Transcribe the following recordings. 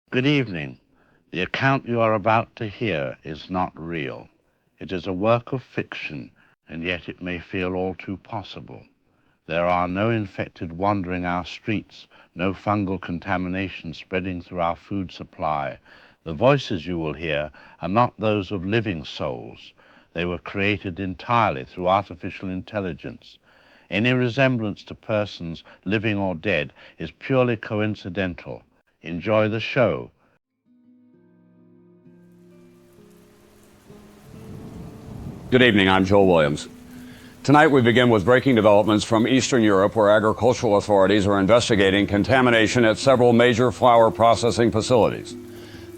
Good evening. The account you are about to hear is not real. It is a work of fiction, and yet it may feel all too possible. There are no infected wandering our streets, no fungal contamination spreading through our food supply. The voices you will hear are not those of living souls. They were created entirely through artificial intelligence. Any resemblance to persons, living or dead, is purely coincidental. Enjoy the show. Good evening, I'm Joel Williams. Tonight we begin with breaking developments from Eastern Europe, where agricultural authorities are investigating contamination at several major flour processing facilities.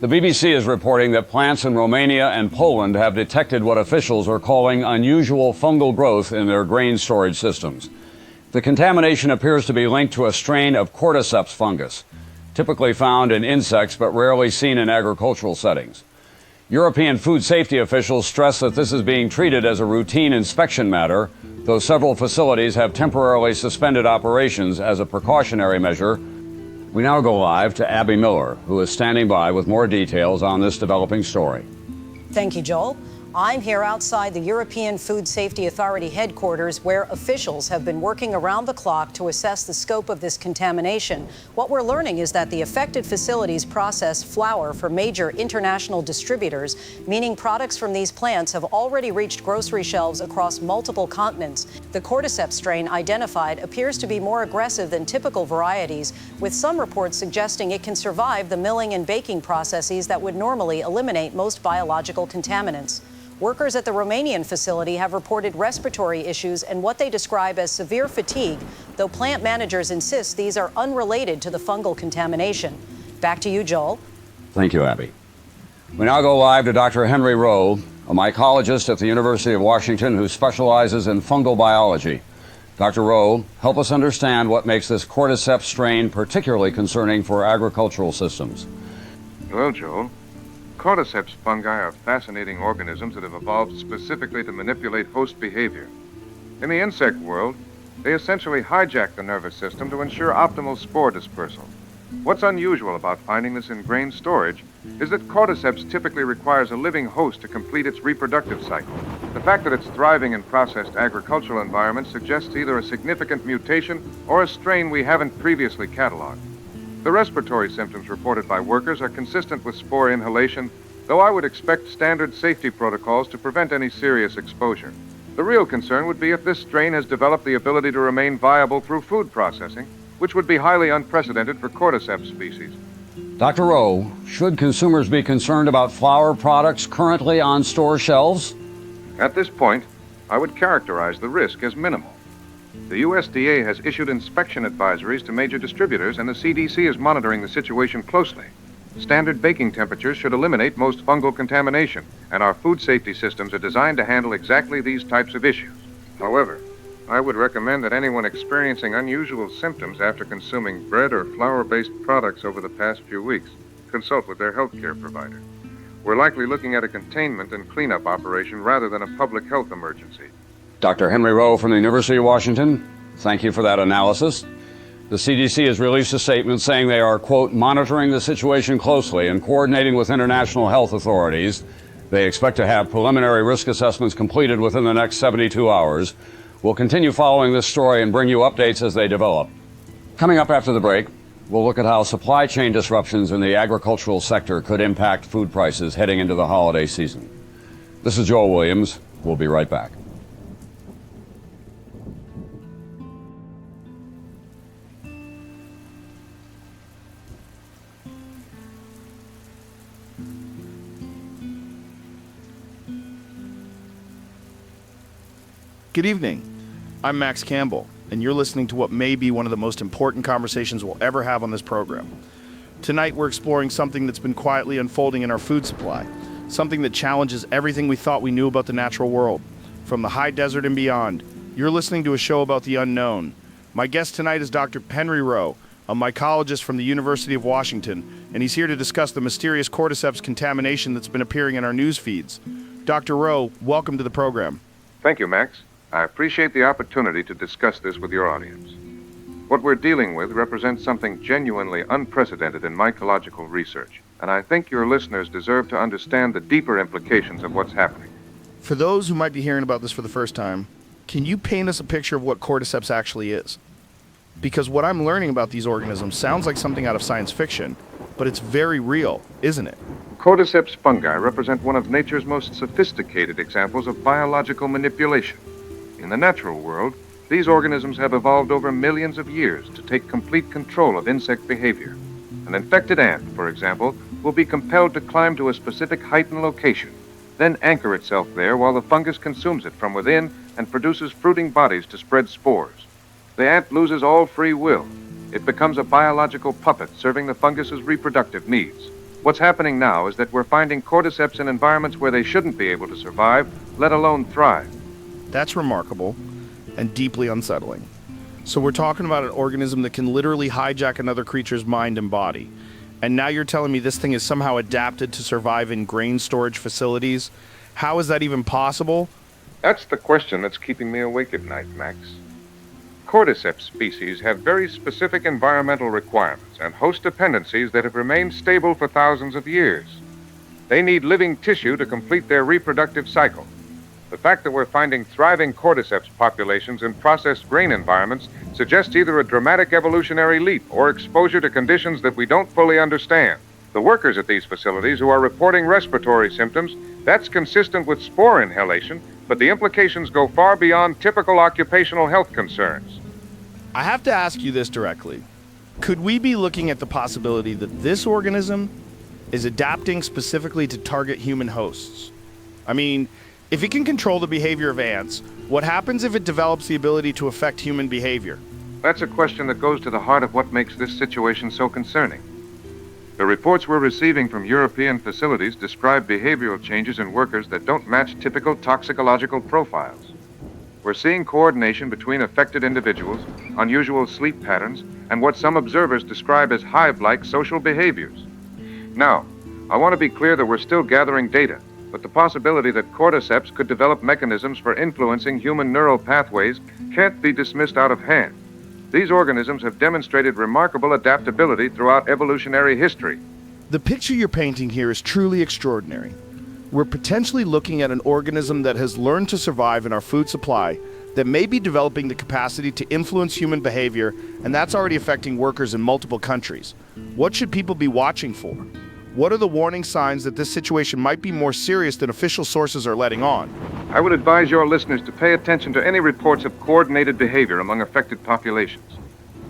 The BBC is reporting that plants in Romania and Poland have detected what officials are calling unusual fungal growth in their grain storage systems. The contamination appears to be linked to a strain of Cordyceps fungus, typically found in insects but rarely seen in agricultural settings. European food safety officials stress that this is being treated as a routine inspection matter, though several facilities have temporarily suspended operations as a precautionary measure. We now go live to Abby Miller, who is standing by with more details on this developing story. Thank you, Joel. I'm here outside the European Food Safety Authority headquarters, where officials have been working around the clock to assess the scope of this contamination. What we're learning is that the affected facilities process flour for major international distributors, meaning products from these plants have already reached grocery shelves across multiple continents. The Cordyceps strain identified appears to be more aggressive than typical varieties, with some reports suggesting it can survive the milling and baking processes that would normally eliminate most biological contaminants. Workers at the Romanian facility have reported respiratory issues and what they describe as severe fatigue, though plant managers insist these are unrelated to the fungal contamination. Back to you, Joel. Thank you, Abby. We now go live to Dr. Henry Rowe, a mycologist at the University of Washington who specializes in fungal biology. Dr. Rowe, help us understand what makes this Cordyceps strain particularly concerning for agricultural systems. Well, Joel, Cordyceps fungi are fascinating organisms that have evolved specifically to manipulate host behavior. In the insect world, they essentially hijack the nervous system to ensure optimal spore dispersal. What's unusual about finding this in grain storage is that Cordyceps typically requires a living host to complete its reproductive cycle. The fact that it's thriving in processed agricultural environments suggests either a significant mutation or a strain we haven't previously cataloged. The respiratory symptoms reported by workers are consistent with spore inhalation, though I would expect standard safety protocols to prevent any serious exposure. The real concern would be if this strain has developed the ability to remain viable through food processing, which would be highly unprecedented for Cordyceps species. Dr. Rowe, should consumers be concerned about flour products currently on store shelves? At this point, I would characterize the risk as minimal. The USDA has issued inspection advisories to major distributors, and the CDC is monitoring the situation closely. Standard baking temperatures should eliminate most fungal contamination, and our food safety systems are designed to handle exactly these types of issues. However, I would recommend that anyone experiencing unusual symptoms after consuming bread or flour-based products over the past few weeks consult with their healthcare provider. We're likely looking at a containment and cleanup operation rather than a public health emergency. Dr. Henry Rowe from the University of Washington, thank you for that analysis. The CDC has released a statement saying they are, quote, monitoring the situation closely and coordinating with international health authorities. They expect to have preliminary risk assessments completed within the next 72 hours. We'll continue following this story and bring you updates as they develop. Coming up after the break, we'll look at how supply chain disruptions in the agricultural sector could impact food prices heading into the holiday season. This is Joel Williams. We'll be right back. Good evening. I'm Max Campbell, and you're listening to what may be one of the most important conversations we'll ever have on this program. Tonight, we're exploring something that's been quietly unfolding in our food supply, something that challenges everything we thought we knew about the natural world, from the high desert and beyond. You're listening to a show about the unknown. My guest tonight is Dr. Henry Rowe, a mycologist from the University of Washington, and he's here to discuss the mysterious Cordyceps contamination that's been appearing in our news feeds. Dr. Rowe, welcome to the program. Thank you, Max. I appreciate the opportunity to discuss this with your audience. What we're dealing with represents something genuinely unprecedented in mycological research, and I think your listeners deserve to understand the deeper implications of what's happening. For those who might be hearing about this for the first time, can you paint us a picture of what Cordyceps actually is? Because what I'm learning about these organisms sounds like something out of science fiction, but it's very real, isn't it? Cordyceps fungi represent one of nature's most sophisticated examples of biological manipulation. In the natural world, these organisms have evolved over millions of years to take complete control of insect behavior. An infected ant, for example, will be compelled to climb to a specific height and location, then anchor itself there while the fungus consumes it from within and produces fruiting bodies to spread spores. The ant loses all free will. It becomes a biological puppet serving the fungus's reproductive needs. What's happening now is that we're finding cordyceps in environments where they shouldn't be able to survive, let alone thrive. That's remarkable and deeply unsettling. So we're talking about an organism that can literally hijack another creature's mind and body. And now you're telling me this thing is somehow adapted to survive in grain storage facilities? How is that even possible? That's the question that's keeping me awake at night, Max. Cordyceps species have very specific environmental requirements and host dependencies that have remained stable for thousands of years. They need living tissue to complete their reproductive cycle. The fact that we're finding thriving cordyceps populations in processed grain environments suggests either a dramatic evolutionary leap or exposure to conditions that we don't fully understand. The workers at these facilities who are reporting respiratory symptoms, that's consistent with spore inhalation, but the implications go far beyond typical occupational health concerns. I have to ask you this directly. Could we be looking at the possibility that this organism is adapting specifically to target human hosts? I mean, if it can control the behavior of ants, what happens if it develops the ability to affect human behavior? That's a question that goes to the heart of what makes this situation so concerning. The reports we're receiving from European facilities describe behavioral changes in workers that don't match typical toxicological profiles. We're seeing coordination between affected individuals, unusual sleep patterns, and what some observers describe as hive-like social behaviors. Now, I want to be clear that we're still gathering data, but the possibility that cordyceps could develop mechanisms for influencing human neural pathways can't be dismissed out of hand. These organisms have demonstrated remarkable adaptability throughout evolutionary history. The picture you're painting here is truly extraordinary. We're potentially looking at an organism that has learned to survive in our food supply, that may be developing the capacity to influence human behavior, and that's already affecting workers in multiple countries. What should people be watching for? What are the warning signs that this situation might be more serious than official sources are letting on? I would advise your listeners to pay attention to any reports of coordinated behavior among affected populations.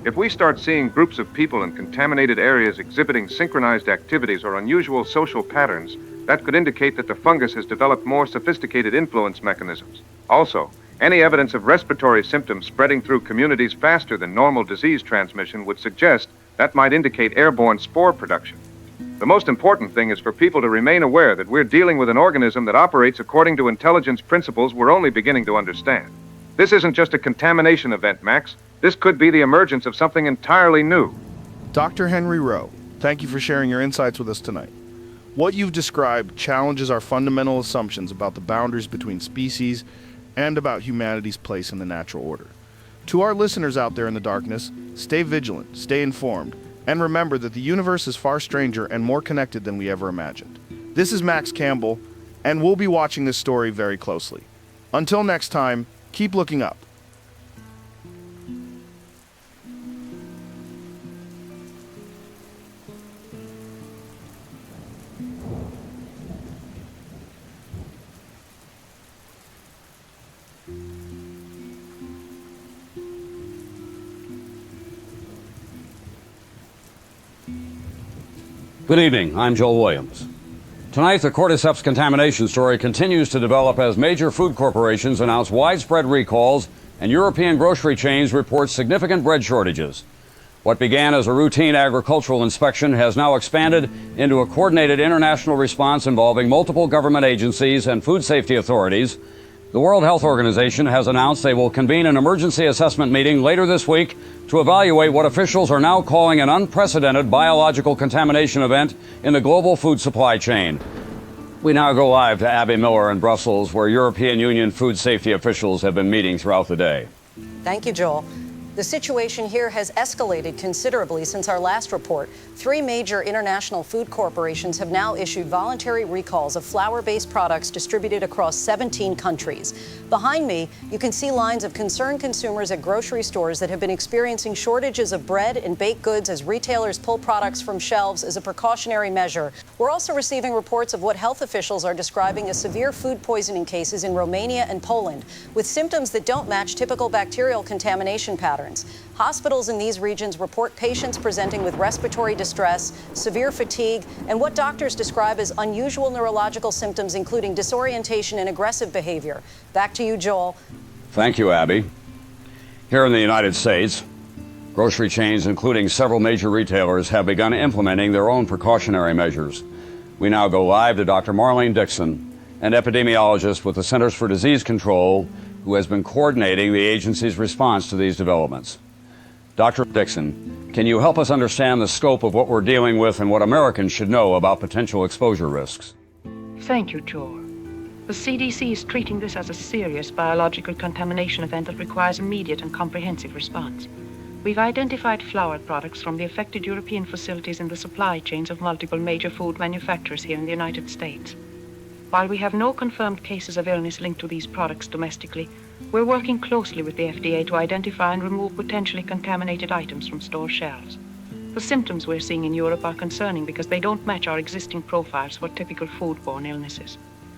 If we start seeing groups of people in contaminated areas exhibiting synchronized activities or unusual social patterns, that could indicate that the fungus has developed more sophisticated influence mechanisms. Also, any evidence of respiratory symptoms spreading through communities faster than normal disease transmission would suggest that might indicate airborne spore production. The most important thing is for people to remain aware that we're dealing with an organism that operates according to intelligence principles we're only beginning to understand. This isn't just a contamination event, Max. This could be the emergence of something entirely new. Dr. Henry Rowe, thank you for sharing your insights with us tonight. What you've described challenges our fundamental assumptions about the boundaries between species and about humanity's place in the natural order. To our listeners out there in the darkness, stay vigilant, stay informed, and remember that the universe is far stranger and more connected than we ever imagined. This is Max Campbell, and we'll be watching this story very closely. Until next time, keep looking up. Good evening, I'm Joel Williams. Tonight, the Cordyceps contamination story continues to develop as major food corporations announce widespread recalls and European grocery chains report significant bread shortages. What began as a routine agricultural inspection has now expanded into a coordinated international response involving multiple government agencies and food safety authorities. The World Health Organization has announced they will convene an emergency assessment meeting later this week to evaluate what officials are now calling an unprecedented biological contamination event in the global food supply chain. We now go live to Abby Miller in Brussels, where European Union food safety officials have been meeting throughout the day. Thank you, Joel. The situation here has escalated considerably since our last report. 3 major international food corporations have now issued voluntary recalls of flour-based products distributed across 17 countries. Behind me, you can see lines of concerned consumers at grocery stores that have been experiencing shortages of bread and baked goods as retailers pull products from shelves as a precautionary measure. We're also receiving reports of what health officials are describing as severe food poisoning cases in Romania and Poland, with symptoms that don't match typical bacterial contamination patterns. Hospitals in these regions report patients presenting with respiratory distress, severe fatigue, and what doctors describe as unusual neurological symptoms, including disorientation and aggressive behavior. Back to you, Joel. Thank you, Abby. Here in the United States, grocery chains, including several major retailers, have begun implementing their own precautionary measures. We now go live to Dr. Marlene Dixon, an epidemiologist with the Centers for Disease Control, who has been coordinating the agency's response to these developments. Dr. Dixon, can you help us understand the scope of what we're dealing with and what Americans should know about potential exposure risks? Thank you, Joel. The CDC is treating this as a serious biological contamination event that requires immediate and comprehensive response. We've identified flour products from the affected European facilities in the supply chains of multiple major food manufacturers here in the United States. While we have no confirmed cases of illness linked to these products domestically, we're working closely with the FDA to identify and remove potentially contaminated items from store shelves. The symptoms we're seeing in Europe are concerning because they don't match our existing profiles for typical foodborne illnesses.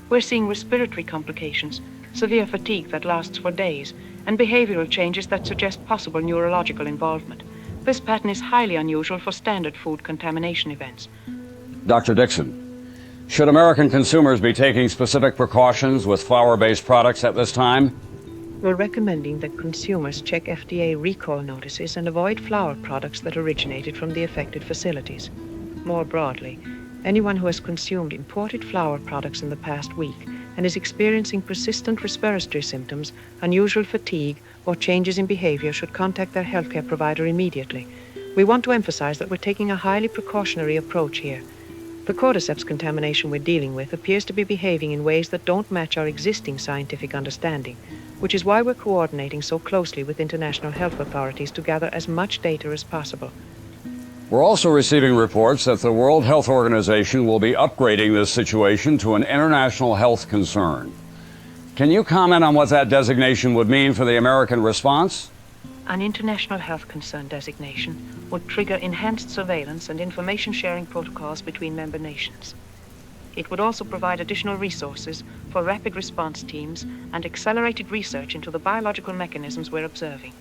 We're seeing respiratory complications, severe fatigue that lasts for days, and behavioral changes that suggest possible neurological involvement. This pattern is highly unusual for standard food contamination events. Dr. Dixon, should American consumers be taking specific precautions with flour-based products at this time? We're recommending that consumers check FDA recall notices and avoid flour products that originated from the affected facilities. More broadly, anyone who has consumed imported flour products in the past week and is experiencing persistent respiratory symptoms, unusual fatigue, or changes in behavior should contact their healthcare provider immediately. We want to emphasize that we're taking a highly precautionary approach here. The Cordyceps contamination we're dealing with appears to be behaving in ways that don't match our existing scientific understanding, which is why we're coordinating so closely with international health authorities to gather as much data as possible. We're also receiving reports that the World Health Organization will be upgrading this situation to an international health concern. Can you comment on what that designation would mean for the American response? An international health concern designation would trigger enhanced surveillance and information sharing protocols between member nations. It would also provide additional resources for rapid response teams and accelerated research into the biological mechanisms we're observing.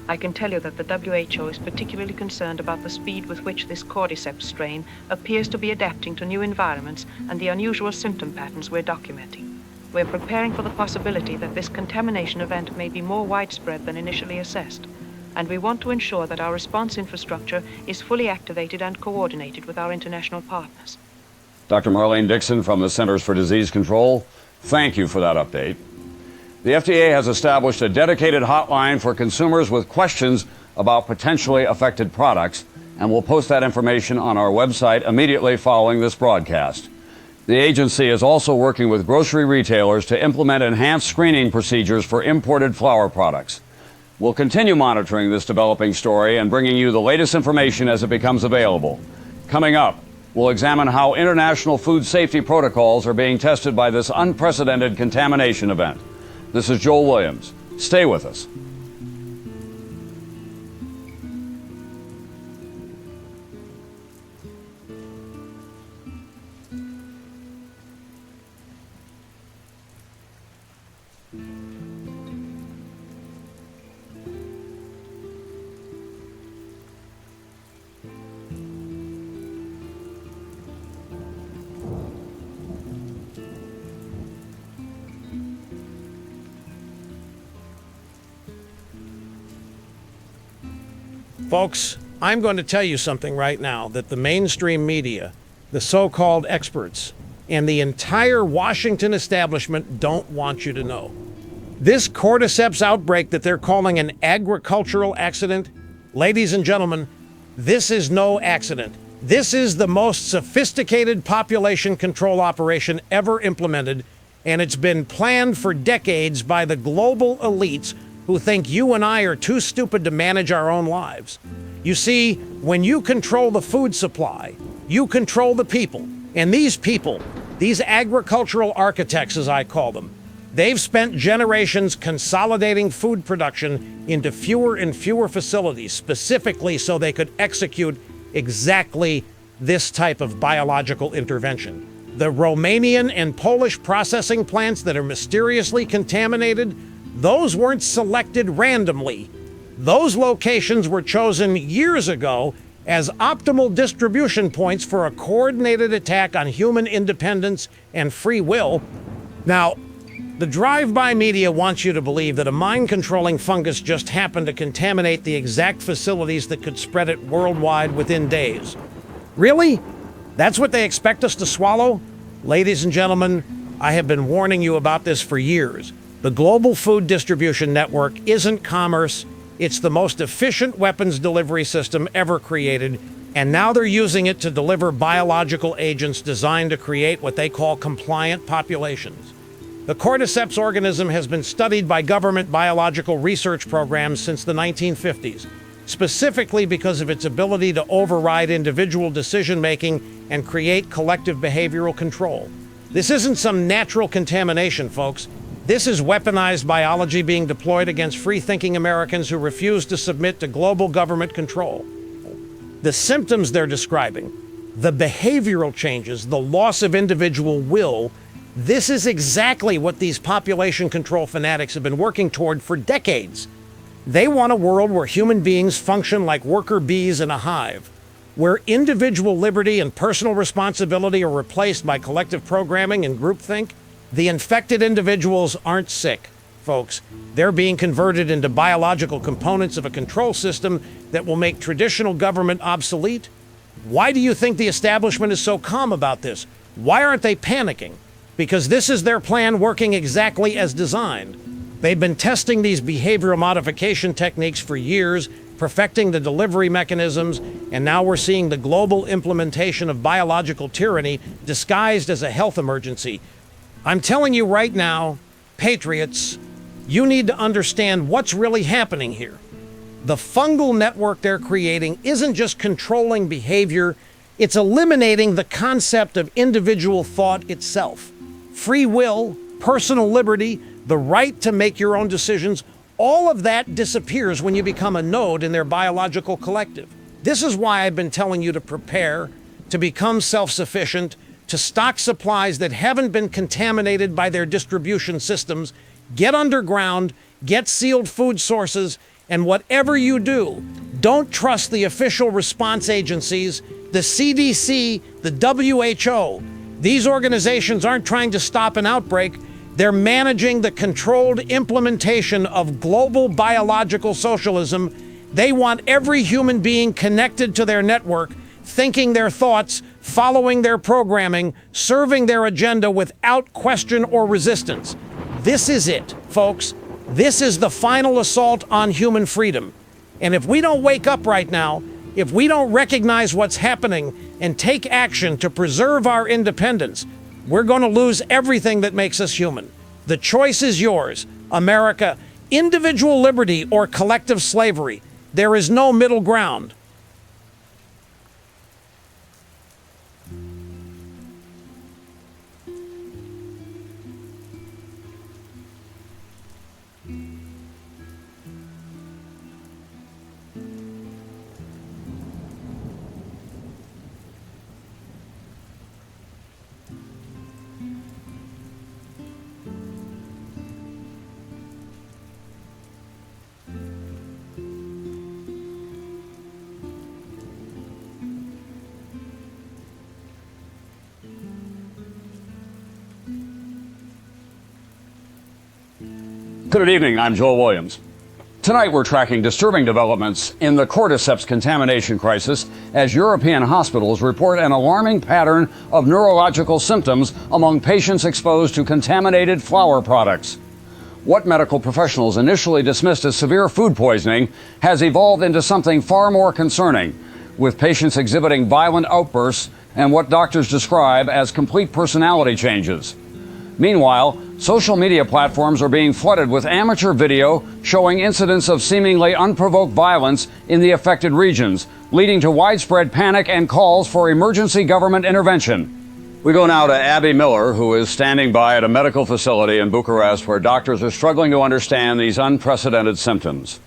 I can tell you that the WHO is particularly concerned about the speed with which this Cordyceps strain appears to be adapting to new environments and the unusual symptom patterns we're documenting. We're preparing for the possibility that this contamination event may be more widespread than initially assessed, and we want to ensure that our response infrastructure is fully activated and coordinated with our international partners. Dr. Marlene Dixon from the Centers for Disease Control, thank you for that update. The FDA has established a dedicated hotline for consumers with questions about potentially affected products, and we'll post that information on our website immediately following this broadcast. The agency is also working with grocery retailers to implement enhanced screening procedures for imported flour products. We'll continue monitoring this developing story and bringing you the latest information as it becomes available. Coming up, we'll examine how international food safety protocols are being tested by this unprecedented contamination event. This is Joel Williams. Stay with us. Folks, I'm going to tell you something right now that the mainstream media, the so-called experts, and the entire Washington establishment don't want you to know. This Cordyceps outbreak that they're calling an agricultural accident, ladies and gentlemen, this is no accident. This is the most sophisticated population control operation ever implemented, and it's been planned for decades by the global elites who think you and I are too stupid to manage our own lives. You see, when you control the food supply, you control the people. And these people, these agricultural architects, as I call them, they've spent generations consolidating food production into fewer and fewer facilities, specifically so they could execute exactly this type of biological intervention. The Romanian and Polish processing plants that are mysteriously contaminated, those weren't selected randomly. Those locations were chosen years ago as optimal distribution points for a coordinated attack on human independence and free will. Now, the drive-by media wants you to believe that a mind-controlling fungus just happened to contaminate the exact facilities that could spread it worldwide within days. Really? That's what they expect us to swallow? Ladies and gentlemen, I have been warning you about this for years. The global food distribution network isn't commerce. It's the most efficient weapons delivery system ever created, and now they're using it to deliver biological agents designed to create what they call compliant populations. The Cordyceps organism has been studied by government biological research programs since the 1950s, specifically because of its ability to override individual decision-making and create collective behavioral control. This isn't some natural contamination, folks. This is weaponized biology being deployed against free-thinking Americans who refuse to submit to global government control. The symptoms they're describing, the behavioral changes, the loss of individual will, this is exactly what these population control fanatics have been working toward for decades. They want a world where human beings function like worker bees in a hive, where individual liberty and personal responsibility are replaced by collective programming and groupthink. The infected individuals aren't sick, folks. They're being converted into biological components of a control system that will make traditional government obsolete. Why do you think the establishment is so calm about this? Why aren't they panicking? Because this is their plan working exactly as designed. They've been testing these behavioral modification techniques for years, perfecting the delivery mechanisms, and now we're seeing the global implementation of biological tyranny disguised as a health emergency. I'm telling you right now, patriots, you need to understand what's really happening here. The fungal network they're creating isn't just controlling behavior, it's eliminating the concept of individual thought itself. Free will, personal liberty, the right to make your own decisions, all of that disappears when you become a node in their biological collective. This is why I've been telling you to prepare, to become self-sufficient, to stock supplies that haven't been contaminated by their distribution systems, get underground, get sealed food sources, and whatever you do, don't trust the official response agencies, the CDC, the WHO. These organizations aren't trying to stop an outbreak. They're managing the controlled implementation of global biological socialism. They want every human being connected to their network, thinking their thoughts, following their programming, serving their agenda without question or resistance. This is it, folks. This is the final assault on human freedom. And if we don't wake up right now, if we don't recognize what's happening and take action to preserve our independence, we're going to lose everything that makes us human. The choice is yours, America. Individual liberty or collective slavery. There is no middle ground. Good evening, I'm Joel Williams. Tonight we're tracking disturbing developments in the Cordyceps contamination crisis as European hospitals report an alarming pattern of neurological symptoms among patients exposed to contaminated flour products. What medical professionals initially dismissed as severe food poisoning has evolved into something far more concerning, with patients exhibiting violent outbursts and what doctors describe as complete personality changes. Meanwhile, Social media platforms are being flooded with amateur video showing incidents of seemingly unprovoked violence in the affected regions, leading to widespread panic and calls for emergency government intervention. We go now to Abby Miller, who is standing by at a medical facility in Bucharest where doctors are struggling to understand these unprecedented symptoms.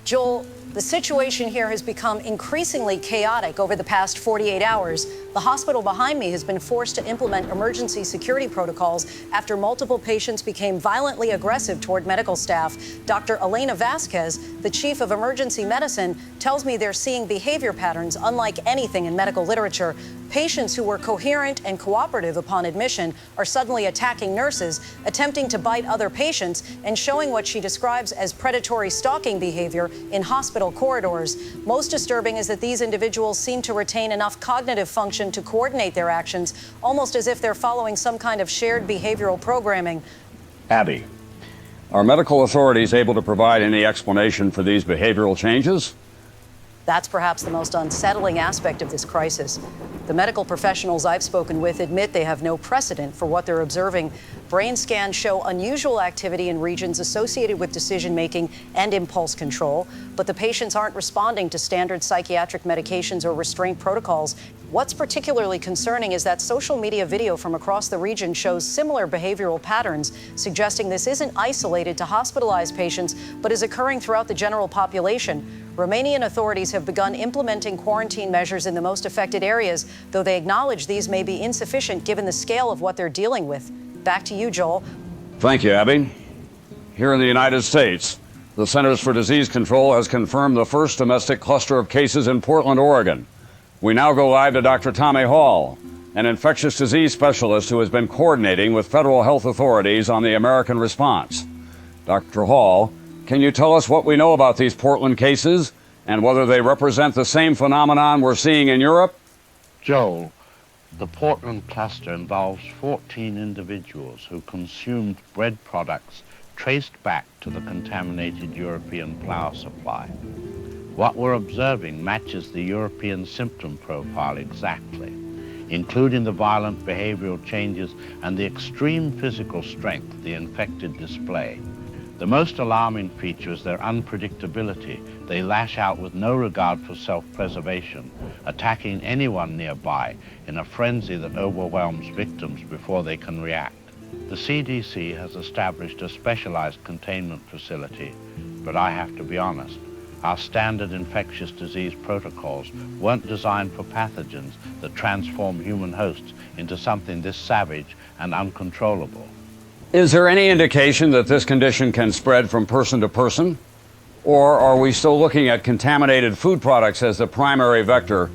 Joel, the situation here has become increasingly chaotic over the past 48 hours. The hospital behind me has been forced to implement emergency security protocols after multiple patients became violently aggressive toward medical staff. Dr. Elena Vasquez, the chief of emergency medicine, tells me they're seeing behavior patterns unlike anything in medical literature. Patients who were coherent and cooperative upon admission are suddenly attacking nurses, attempting to bite other patients, and showing what she describes as predatory stalking behavior in hospital corridors. Most disturbing is that these individuals seem to retain enough cognitive function to coordinate their actions, almost as if they're following some kind of shared behavioral programming. Abby, are medical authorities able to provide any explanation for these behavioral changes? That's perhaps the most unsettling aspect of this crisis. The medical professionals I've spoken with admit they have no precedent for what they're observing. Brain scans show unusual activity in regions associated with decision-making and impulse control, but the patients aren't responding to standard psychiatric medications or restraint protocols. What's particularly concerning is that social media video from across the region shows similar behavioral patterns, suggesting this isn't isolated to hospitalized patients, but is occurring throughout the general population. Romanian authorities have begun implementing quarantine measures in the most affected areas, though they acknowledge these may be insufficient given the scale of what they're dealing with. Back to you, Joel. Thank you, Abby. Here in the United States, the Centers for Disease Control has confirmed the first domestic cluster of cases in Portland, Oregon. We now go live to Dr. Tommy Hall, an infectious disease specialist who has been coordinating with federal health authorities on the American response. Dr. Hall, can you tell us what we know about these Portland cases and whether they represent the same phenomenon we're seeing in Europe? Joel, the Portland cluster involves 14 individuals who consumed bread products traced back to the contaminated European flour supply. What we're observing matches the European symptom profile exactly, including the violent behavioral changes and the extreme physical strength the infected display. The most alarming feature is their unpredictability. They lash out with no regard for self-preservation, attacking anyone nearby in a frenzy that overwhelms victims before they can react. The CDC has established a specialized containment facility, but I have to be honest, our standard infectious disease protocols weren't designed for pathogens that transform human hosts into something this savage and uncontrollable. Is there any indication that this condition can spread from person to person? Or are we still looking at contaminated food products as the primary vector?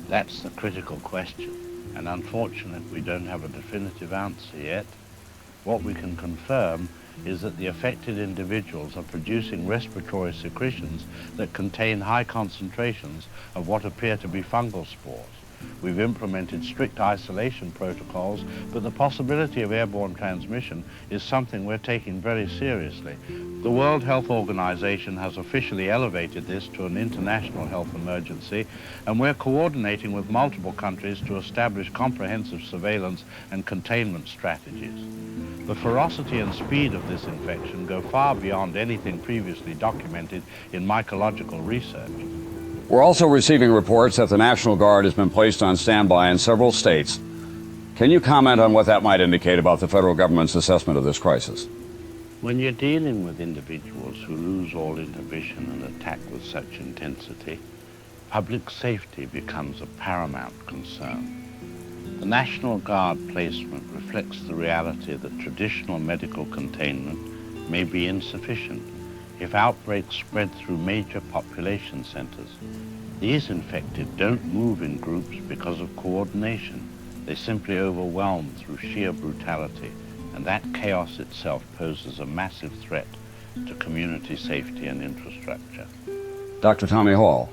That's the critical question, and unfortunately we don't have a definitive answer yet. What we can confirm is that the affected individuals are producing respiratory secretions that contain high concentrations of what appear to be fungal spores. We've implemented strict isolation protocols, but the possibility of airborne transmission is something we're taking very seriously. The World Health Organization has officially elevated this to an international health emergency, and we're coordinating with multiple countries to establish comprehensive surveillance and containment strategies. The ferocity and speed of this infection go far beyond anything previously documented in mycological research. We're also receiving reports that the National Guard has been placed on standby in several states. Can you comment on what that might indicate about the federal government's assessment of this crisis? When you're dealing with individuals who lose all inhibition and attack with such intensity, public safety becomes a paramount concern. The National Guard placement reflects the reality that traditional medical containment may be insufficient if outbreaks spread through major population centers. These infected don't move in groups because of coordination. They simply overwhelm through sheer brutality, and that chaos itself poses a massive threat to community safety and infrastructure. Dr. Tommy Hall,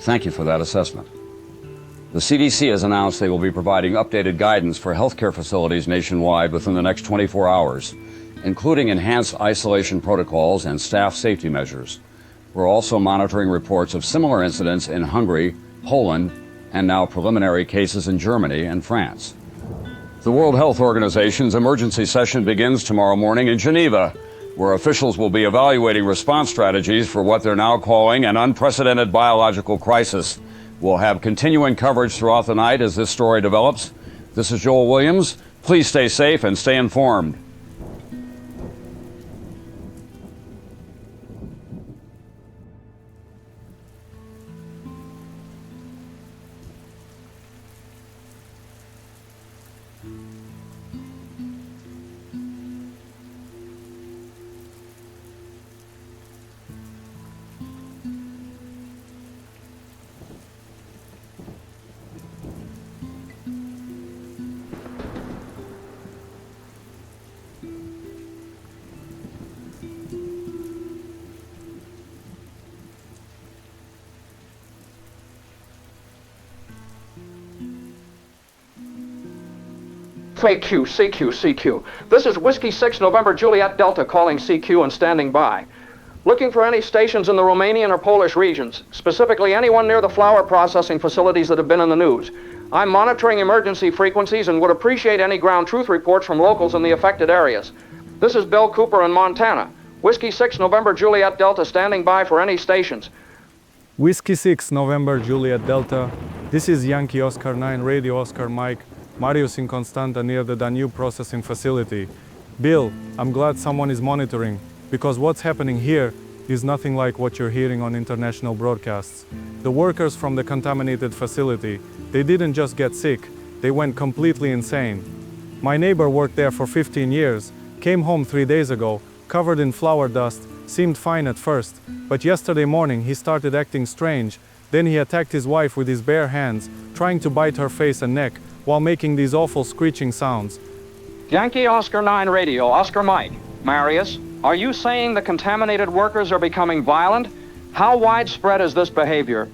thank you for that assessment. The CDC has announced they will be providing updated guidance for healthcare facilities nationwide within the next 24 hours, including enhanced isolation protocols and staff safety measures. We're also monitoring reports of similar incidents in Hungary, Poland, and now preliminary cases in Germany and France. The World Health Organization's emergency session begins tomorrow morning in Geneva, where officials will be evaluating response strategies for what they're now calling an unprecedented biological crisis. We'll have continuing coverage throughout the night as this story develops. This is Joel Williams. Please stay safe and stay informed. CQ, CQ, CQ. This is Whiskey 6 November Juliet Delta calling CQ and standing by. Looking for any stations in the Romanian or Polish regions, specifically anyone near the flour processing facilities that have been in the news. I'm monitoring emergency frequencies and would appreciate any ground truth reports from locals in the affected areas. This is Bill Cooper in Montana. Whiskey 6 November Juliet Delta standing by for any stations. Whiskey 6 November Juliet Delta. This is Yankee Oscar 9 Radio Oscar Mike. Marius in Constanta near the Danube processing facility. Bill, I'm glad someone is monitoring, because what's happening here is nothing like what you're hearing on international broadcasts. The workers from the contaminated facility, they didn't just get sick, they went completely insane. My neighbor worked there for 15 years, came home 3 days ago, covered in flour dust, seemed fine at first, but yesterday morning he started acting strange. Then he attacked his wife with his bare hands, trying to bite her face and neck, while making these awful screeching sounds. Yankee Oscar 9 Radio, Oscar Mike. Marius, are you saying the contaminated workers are becoming violent? How widespread is this behavior?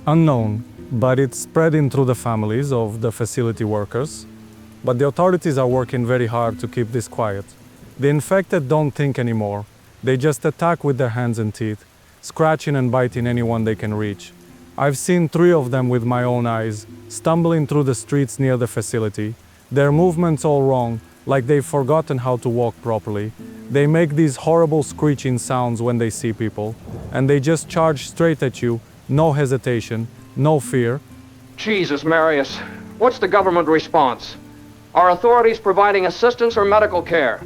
Unknown, but it's spreading through the families of the facility workers. But the authorities are working very hard to keep this quiet. The infected don't think anymore. They just attack with their hands and teeth, scratching and biting anyone they can reach. I've seen 3 of them with my own eyes, stumbling through the streets near the facility. Their movements all wrong, like they've forgotten how to walk properly. They make these horrible screeching sounds when they see people, and they just charge straight at you, no hesitation, no fear. Jesus, Marius, what's the government response? Are authorities providing assistance or medical care?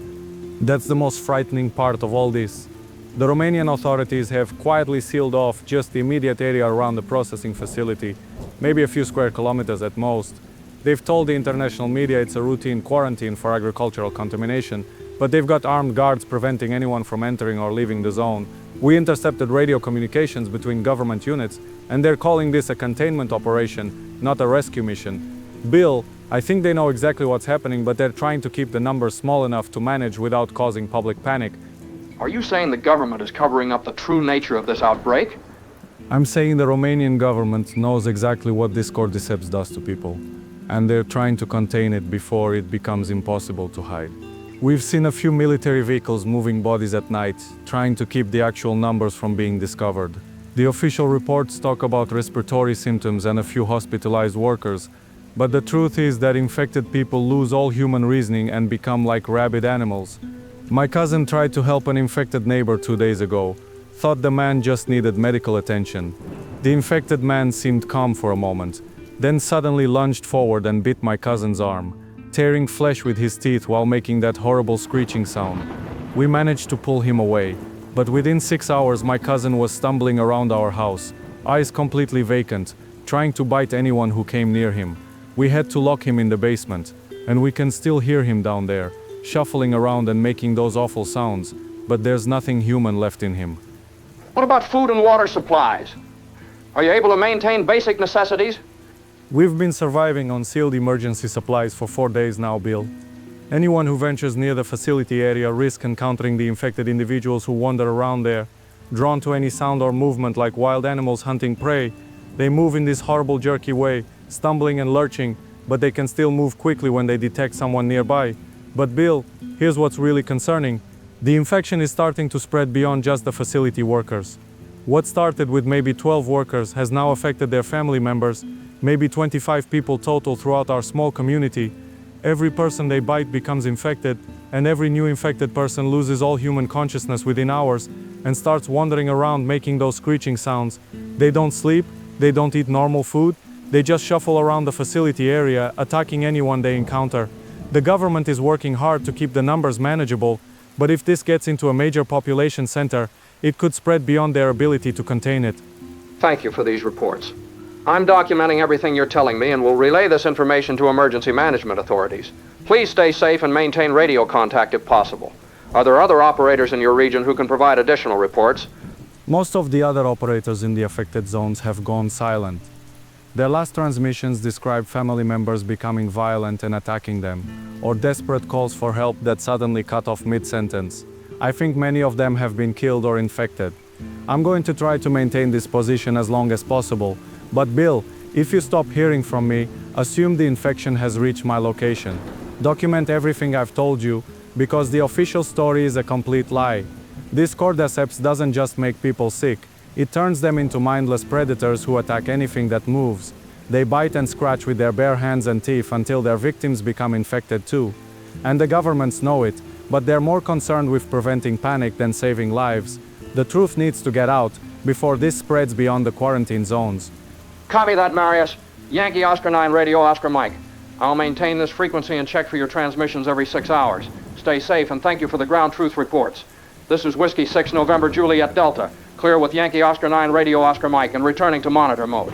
That's the most frightening part of all this. The Romanian authorities have quietly sealed off just the immediate area around the processing facility, maybe a few square kilometers at most. They've told the international media it's a routine quarantine for agricultural contamination, but they've got armed guards preventing anyone from entering or leaving the zone. We intercepted radio communications between government units, and they're calling this a containment operation, not a rescue mission. Bill, I think they know exactly what's happening, but they're trying to keep the numbers small enough to manage without causing public panic. Are you saying the government is covering up the true nature of this outbreak? I'm saying the Romanian government knows exactly what this Cordyceps does to people, and they're trying to contain it before it becomes impossible to hide. We've seen a few military vehicles moving bodies at night, trying to keep the actual numbers from being discovered. The official reports talk about respiratory symptoms and a few hospitalized workers, but the truth is that infected people lose all human reasoning and become like rabid animals. My cousin tried to help an infected neighbor 2 days ago, thought the man just needed medical attention. The infected man seemed calm for a moment, then suddenly lunged forward and bit my cousin's arm, tearing flesh with his teeth while making that horrible screeching sound. We managed to pull him away, but within 6 hours my cousin was stumbling around our house, eyes completely vacant, trying to bite anyone who came near him. We had to lock him in the basement, and we can still hear him down there, shuffling around and making those awful sounds, but there's nothing human left in him. What about food and water supplies? Are you able to maintain basic necessities? We've been surviving on sealed emergency supplies for 4 days now, Bill. Anyone who ventures near the facility area risks encountering the infected individuals who wander around there, drawn to any sound or movement like wild animals hunting prey. They move in this horrible jerky way, stumbling and lurching, but they can still move quickly when they detect someone nearby. But Bill, here's what's really concerning. The infection is starting to spread beyond just the facility workers. What started with maybe 12 workers has now affected their family members, maybe 25 people total throughout our small community. every person they bite becomes infected, and every new infected person loses all human consciousness within hours and starts wandering around making those screeching sounds. They don't sleep, they don't eat normal food, they just shuffle around the facility area, attacking anyone they encounter. The government is working hard to keep the numbers manageable, but if this gets into a major population center, it could spread beyond their ability to contain it. Thank you for these reports. I'm documenting everything you're telling me and will relay this information to emergency management authorities. Please stay safe and maintain radio contact if possible. Are there other operators in your region who can provide additional reports? Most of the other operators in the affected zones have gone silent. Their last transmissions describe family members becoming violent and attacking them, or desperate calls for help that suddenly cut off mid-sentence. I think many of them have been killed or infected. I'm going to try to maintain this position as long as possible, but Bill, if you stop hearing from me, assume the infection has reached my location. Document everything I've told you, because the official story is a complete lie. This Cordyceps doesn't just make people sick, it turns them into mindless predators who attack anything that moves. They bite and scratch with their bare hands and teeth until their victims become infected too. And the governments know it, but they're more concerned with preventing panic than saving lives. The truth needs to get out before this spreads beyond the quarantine zones. Copy that, Marius. Yankee Oscar 9 Radio Oscar Mike. I'll maintain this frequency and check for your transmissions every 6 hours. Stay safe and thank you for the ground truth reports. This is Whiskey 6 November Juliet Delta. Clear with Yankee Oscar 9 Radio Oscar Mike and returning to monitor mode.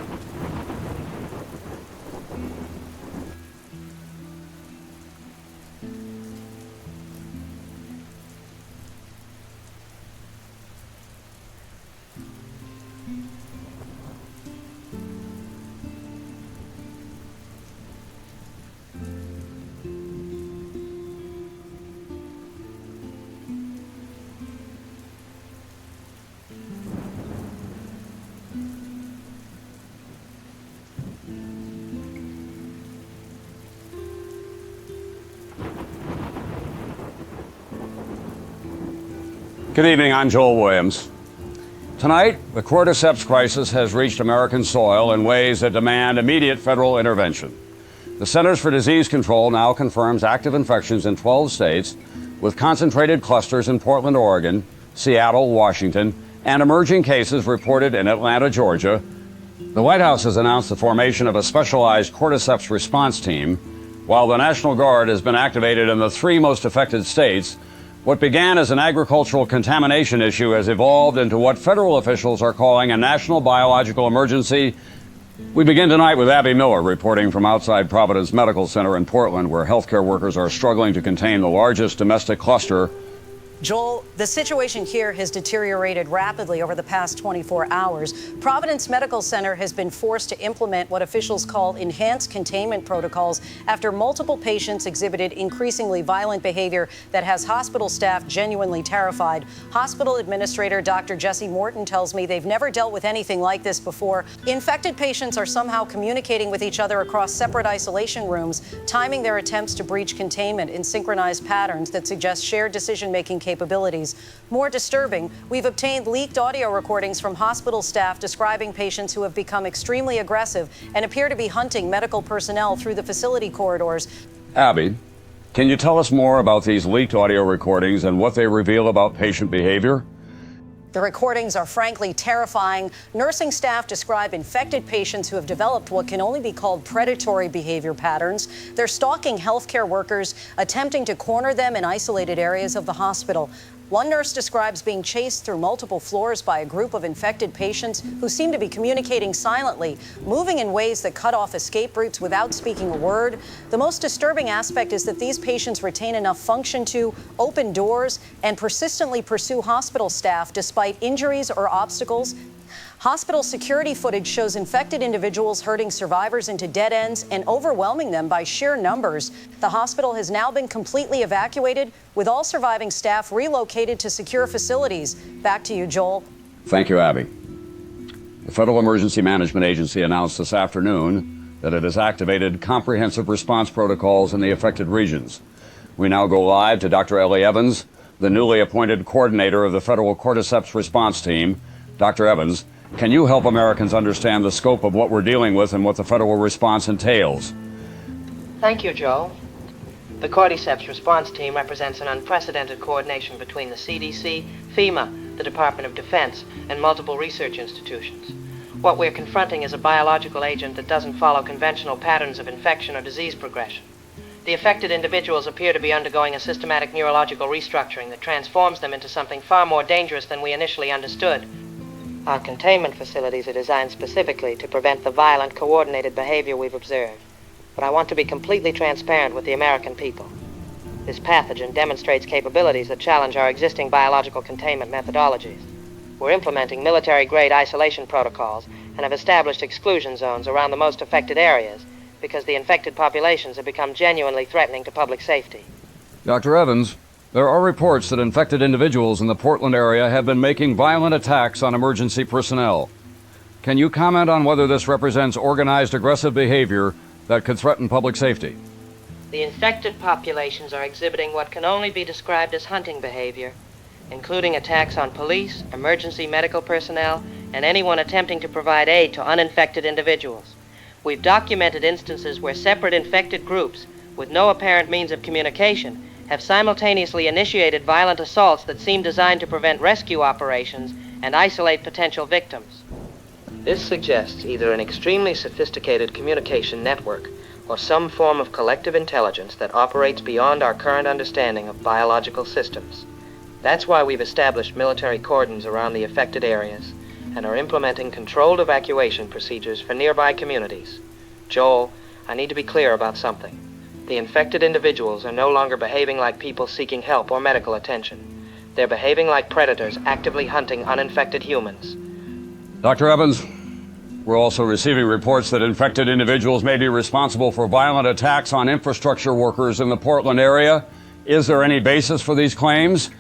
Good evening, I'm Joel Williams. Tonight, the Cordyceps crisis has reached American soil in ways that demand immediate federal intervention. The Centers for Disease Control now confirms active infections in 12 states, with concentrated clusters in Portland, Oregon, Seattle, Washington, and emerging cases reported in Atlanta, Georgia. The White House has announced the formation of a specialized Cordyceps response team, while the National Guard has been activated in the 3 most affected states. What began as an agricultural contamination issue has evolved into what federal officials are calling a national biological emergency. We begin tonight with Abby Miller reporting from outside Providence Medical Center in Portland, where healthcare workers are struggling to contain the largest domestic cluster. Joel, the situation here has deteriorated rapidly over the past 24 hours. Providence Medical Center has been forced to implement what officials call enhanced containment protocols after multiple patients exhibited increasingly violent behavior that has hospital staff genuinely terrified. Hospital administrator Dr. Jesse Morton tells me they've never dealt with anything like this before. Infected patients are somehow communicating with each other across separate isolation rooms, timing their attempts to breach containment in synchronized patterns that suggest shared decision-making capabilities. More disturbing, we've obtained leaked audio recordings from hospital staff describing patients who have become extremely aggressive and appear to be hunting medical personnel through the facility corridors. Abby, can you tell us more about these leaked audio recordings and what they reveal about patient behavior? The recordings are frankly terrifying. Nursing staff describe infected patients who have developed what can only be called predatory behavior patterns. They're stalking healthcare workers, attempting to corner them in isolated areas of the hospital. One nurse describes being chased through multiple floors by a group of infected patients who seem to be communicating silently, moving in ways that cut off escape routes without speaking a word. The most disturbing aspect is that these patients retain enough function to open doors and persistently pursue hospital staff despite injuries or obstacles. Hospital security footage shows infected individuals herding survivors into dead ends and overwhelming them by sheer numbers. The hospital has now been completely evacuated, with all surviving staff relocated to secure facilities. Back to you, Joel. Thank you, Abby. The Federal Emergency Management Agency announced this afternoon that it has activated comprehensive response protocols in the affected regions. We now go live to Dr. Ellie Evans, the newly appointed coordinator of the Federal Cordyceps Response Team. Dr. Evans, can you help Americans understand the scope of what we're dealing with and what the federal response entails? Thank you, Joe. The Cordyceps response team represents an unprecedented coordination between the CDC, FEMA, the Department of Defense, and multiple research institutions. What we're confronting is a biological agent that doesn't follow conventional patterns of infection or disease progression. The affected individuals appear to be undergoing a systematic neurological restructuring that transforms them into something far more dangerous than we initially understood. Our containment facilities are designed specifically to prevent the violent, coordinated behavior we've observed. But I want to be completely transparent with the American people. This pathogen demonstrates capabilities that challenge our existing biological containment methodologies. We're implementing military-grade isolation protocols and have established exclusion zones around the most affected areas because the infected populations have become genuinely threatening to public safety. Dr. Evans, there are reports that infected individuals in the Portland area have been making violent attacks on emergency personnel. Can you comment on whether this represents organized aggressive behavior that could threaten public safety? The infected populations are exhibiting what can only be described as hunting behavior, including attacks on police, emergency medical personnel, and anyone attempting to provide aid to uninfected individuals. We've documented instances where separate infected groups, with no apparent means of communication, have simultaneously initiated violent assaults that seem designed to prevent rescue operations and isolate potential victims. This suggests either an extremely sophisticated communication network or some form of collective intelligence that operates beyond our current understanding of biological systems. That's why we've established military cordons around the affected areas and are implementing controlled evacuation procedures for nearby communities. Joel, I need to be clear about something. The infected individuals are no longer behaving like people seeking help or medical attention. They're behaving like predators actively hunting uninfected humans. Dr. Evans, we're also receiving reports that infected individuals may be responsible for violent attacks on infrastructure workers in the Portland area. Is there any basis for these claims?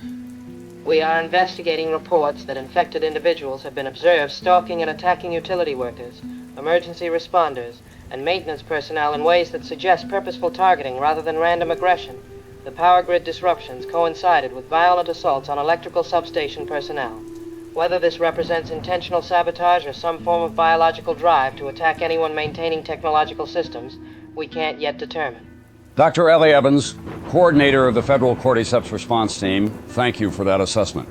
We are investigating reports that infected individuals have been observed stalking and attacking utility workers, emergency responders, and maintenance personnel in ways that suggest purposeful targeting rather than random aggression. The power grid disruptions coincided with violent assaults on electrical substation personnel. Whether this represents intentional sabotage or some form of biological drive to attack anyone maintaining technological systems, we can't yet determine. Dr. Ellie Evans, coordinator of the Federal Cordyceps Response Team, thank you for that assessment.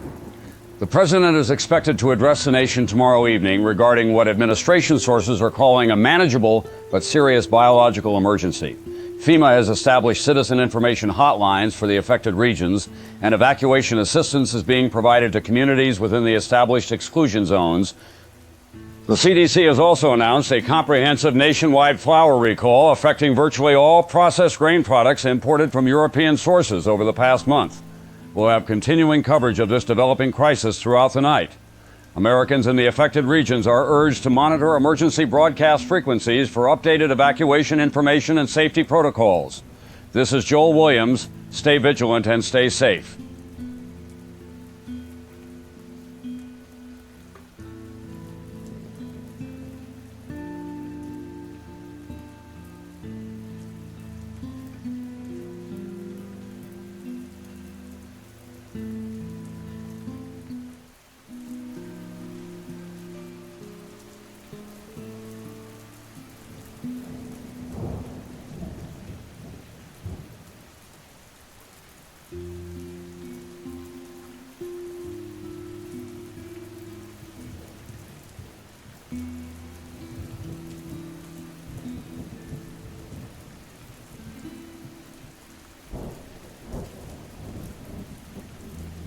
The President is expected to address the nation tomorrow evening regarding what administration sources are calling a manageable but serious biological emergency. FEMA has established citizen information hotlines for the affected regions, and evacuation assistance is being provided to communities within the established exclusion zones. The CDC has also announced a comprehensive nationwide flour recall affecting virtually all processed grain products imported from European sources over the past month. We'll have continuing coverage of this developing crisis throughout the night. Americans in the affected regions are urged to monitor emergency broadcast frequencies for updated evacuation information and safety protocols. This is Joel Williams. Stay vigilant and stay safe.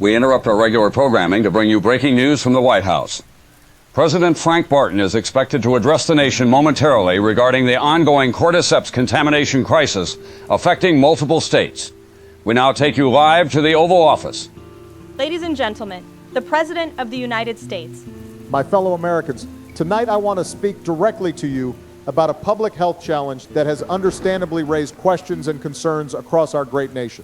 We interrupt our regular programming to bring you breaking news from the White House. President Frank Barton is expected to address the nation momentarily regarding the ongoing Cordyceps contamination crisis affecting multiple states. We now take you live to the Oval Office. Ladies and gentlemen, the President of the United States. My fellow Americans, tonight I want to speak directly to you about a public health challenge that has understandably raised questions and concerns across our great nation.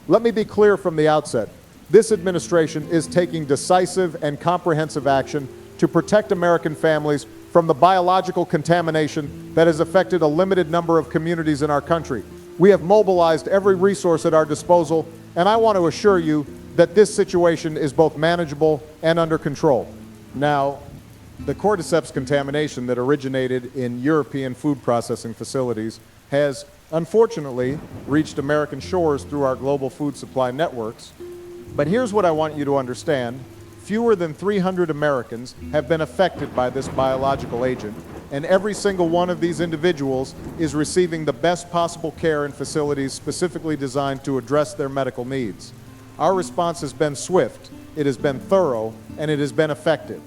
Let me be clear from the outset. This administration is taking decisive and comprehensive action to protect American families from the biological contamination that has affected a limited number of communities in our country. We have mobilized every resource at our disposal, and I want to assure you that this situation is both manageable and under control. Now, the Cordyceps contamination that originated in European food processing facilities has unfortunately, reached American shores through our global food supply networks. But here's what I want you to understand. Fewer than 300 Americans have been affected by this biological agent, and every single one of these individuals is receiving the best possible care in facilities specifically designed to address their medical needs. Our response has been swift, it has been thorough, and it has been effective.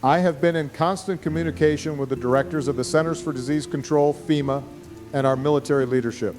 I have been in constant communication with the directors of the Centers for Disease Control, FEMA, and our military leadership.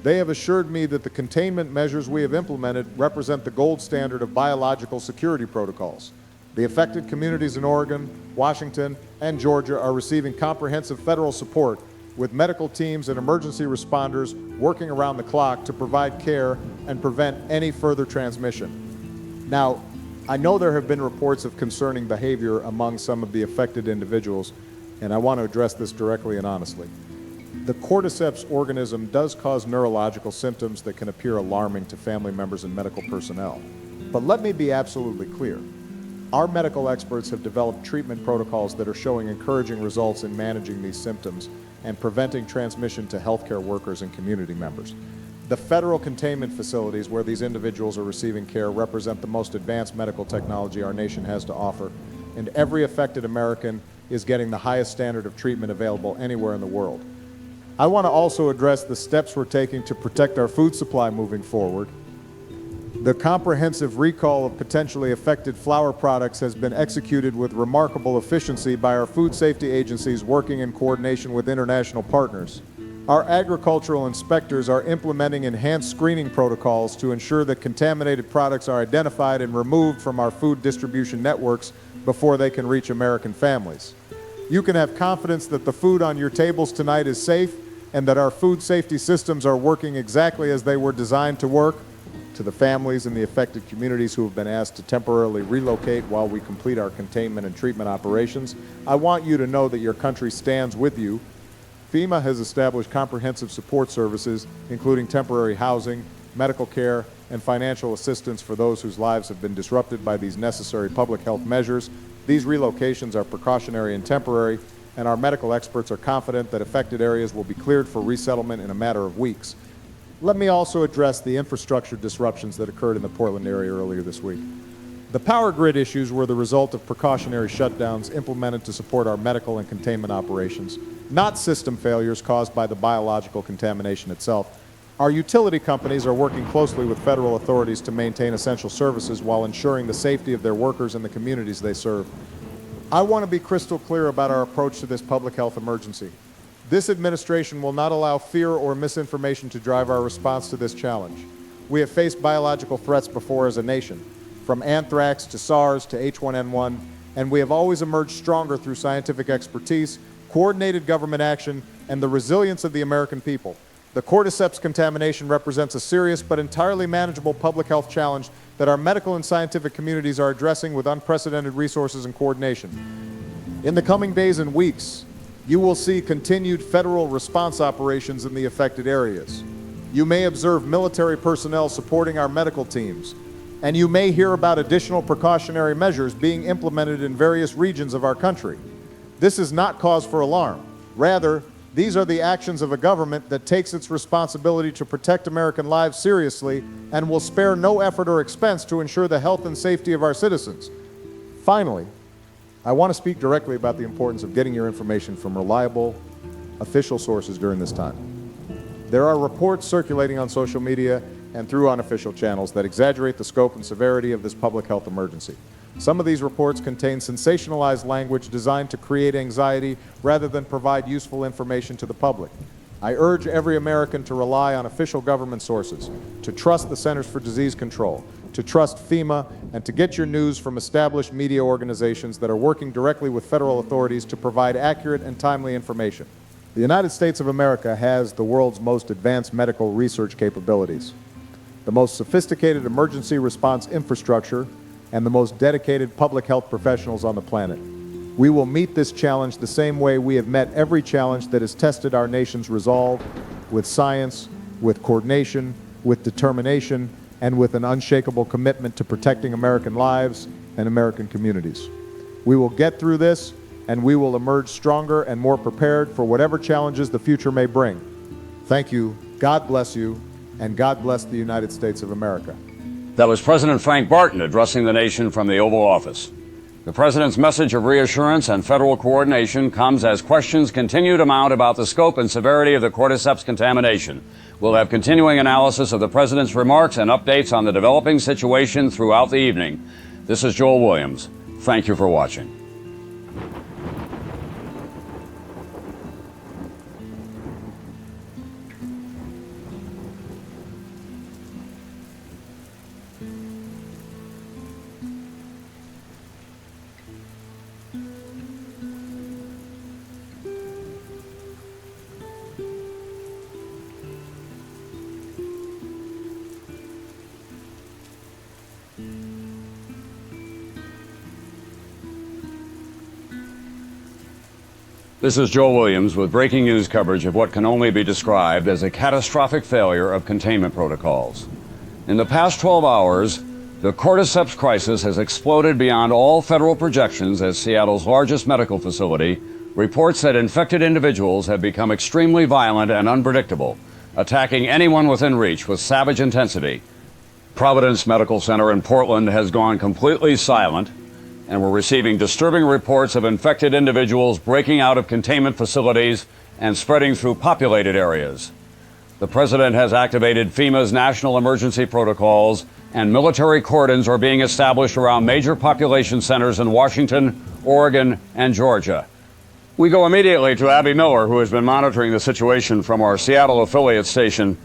They have assured me that the containment measures we have implemented represent the gold standard of biological security protocols. The affected communities in Oregon, Washington, and Georgia are receiving comprehensive federal support with medical teams and emergency responders working around the clock to provide care and prevent any further transmission. Now, I know there have been reports of concerning behavior among some of the affected individuals, and I want to address this directly and honestly. The Cordyceps organism does cause neurological symptoms that can appear alarming to family members and medical personnel. But let me be absolutely clear. Our medical experts have developed treatment protocols that are showing encouraging results in managing these symptoms and preventing transmission to healthcare workers and community members. The federal containment facilities where these individuals are receiving care represent the most advanced medical technology our nation has to offer, and every affected American is getting the highest standard of treatment available anywhere in the world. I want to also address the steps we're taking to protect our food supply moving forward. The comprehensive recall of potentially affected flour products has been executed with remarkable efficiency by our food safety agencies working in coordination with international partners. Our agricultural inspectors are implementing enhanced screening protocols to ensure that contaminated products are identified and removed from our food distribution networks before they can reach American families. You can have confidence that the food on your tables tonight is safe and that our food safety systems are working exactly as they were designed to work. To the families in the affected communities who have been asked to temporarily relocate while we complete our containment and treatment operations, I want you to know that your country stands with you. FEMA has established comprehensive support services, including temporary housing, medical care, and financial assistance for those whose lives have been disrupted by these necessary public health measures. These relocations are precautionary and temporary, and our medical experts are confident that affected areas will be cleared for resettlement in a matter of weeks. Let me also address the infrastructure disruptions that occurred in the Portland area earlier this week. The power grid issues were the result of precautionary shutdowns implemented to support our medical and containment operations, not system failures caused by the biological contamination itself. Our utility companies are working closely with federal authorities to maintain essential services while ensuring the safety of their workers and the communities they serve. I want to be crystal clear about our approach to this public health emergency. This administration will not allow fear or misinformation to drive our response to this challenge. We have faced biological threats before as a nation, from anthrax to SARS to H1N1, and we have always emerged stronger through scientific expertise, coordinated government action, and the resilience of the American people. The Cordyceps contamination represents a serious but entirely manageable public health challenge that our medical and scientific communities are addressing with unprecedented resources and coordination. In the coming days and weeks, you will see continued federal response operations in the affected areas. You may observe military personnel supporting our medical teams, and you may hear about additional precautionary measures being implemented in various regions of our country. This is not cause for alarm. Rather, these are the actions of a government that takes its responsibility to protect American lives seriously and will spare no effort or expense to ensure the health and safety of our citizens. Finally, I want to speak directly about the importance of getting your information from reliable, official sources during this time. There are reports circulating on social media and through unofficial channels that exaggerate the scope and severity of this public health emergency. Some of these reports contain sensationalized language designed to create anxiety rather than provide useful information to the public. I urge every American to rely on official government sources, to trust the Centers for Disease Control, to trust FEMA, and to get your news from established media organizations that are working directly with federal authorities to provide accurate and timely information. The United States of America has the world's most advanced medical research capabilities, the most sophisticated emergency response infrastructure, and the most dedicated public health professionals on the planet. We will meet this challenge the same way we have met every challenge that has tested our nation's resolve, with science, with coordination, with determination, and with an unshakable commitment to protecting American lives and American communities. We will get through this, and we will emerge stronger and more prepared for whatever challenges the future may bring. Thank you, God bless you, and God bless the United States of America. That was President Frank Barton addressing the nation from the Oval Office. The President's message of reassurance and federal coordination comes as questions continue to mount about the scope and severity of the Cordyceps contamination. We'll have continuing analysis of the President's remarks and updates on the developing situation throughout the evening. This is Joel Williams. Thank you for watching. This is Joel Williams with breaking news coverage of what can only be described as a catastrophic failure of containment protocols. In the past 12 hours, the Cordyceps crisis has exploded beyond all federal projections as Seattle's largest medical facility reports that infected individuals have become extremely violent and unpredictable, attacking anyone within reach with savage intensity. Providence Medical Center in Portland has gone completely silent, and we're receiving disturbing reports of infected individuals breaking out of containment facilities and spreading through populated areas. The President has activated FEMA's national emergency protocols, and military cordons are being established around major population centers in Washington, Oregon, and Georgia. We go immediately to Abby Miller, who has been monitoring the situation from our Seattle affiliate station.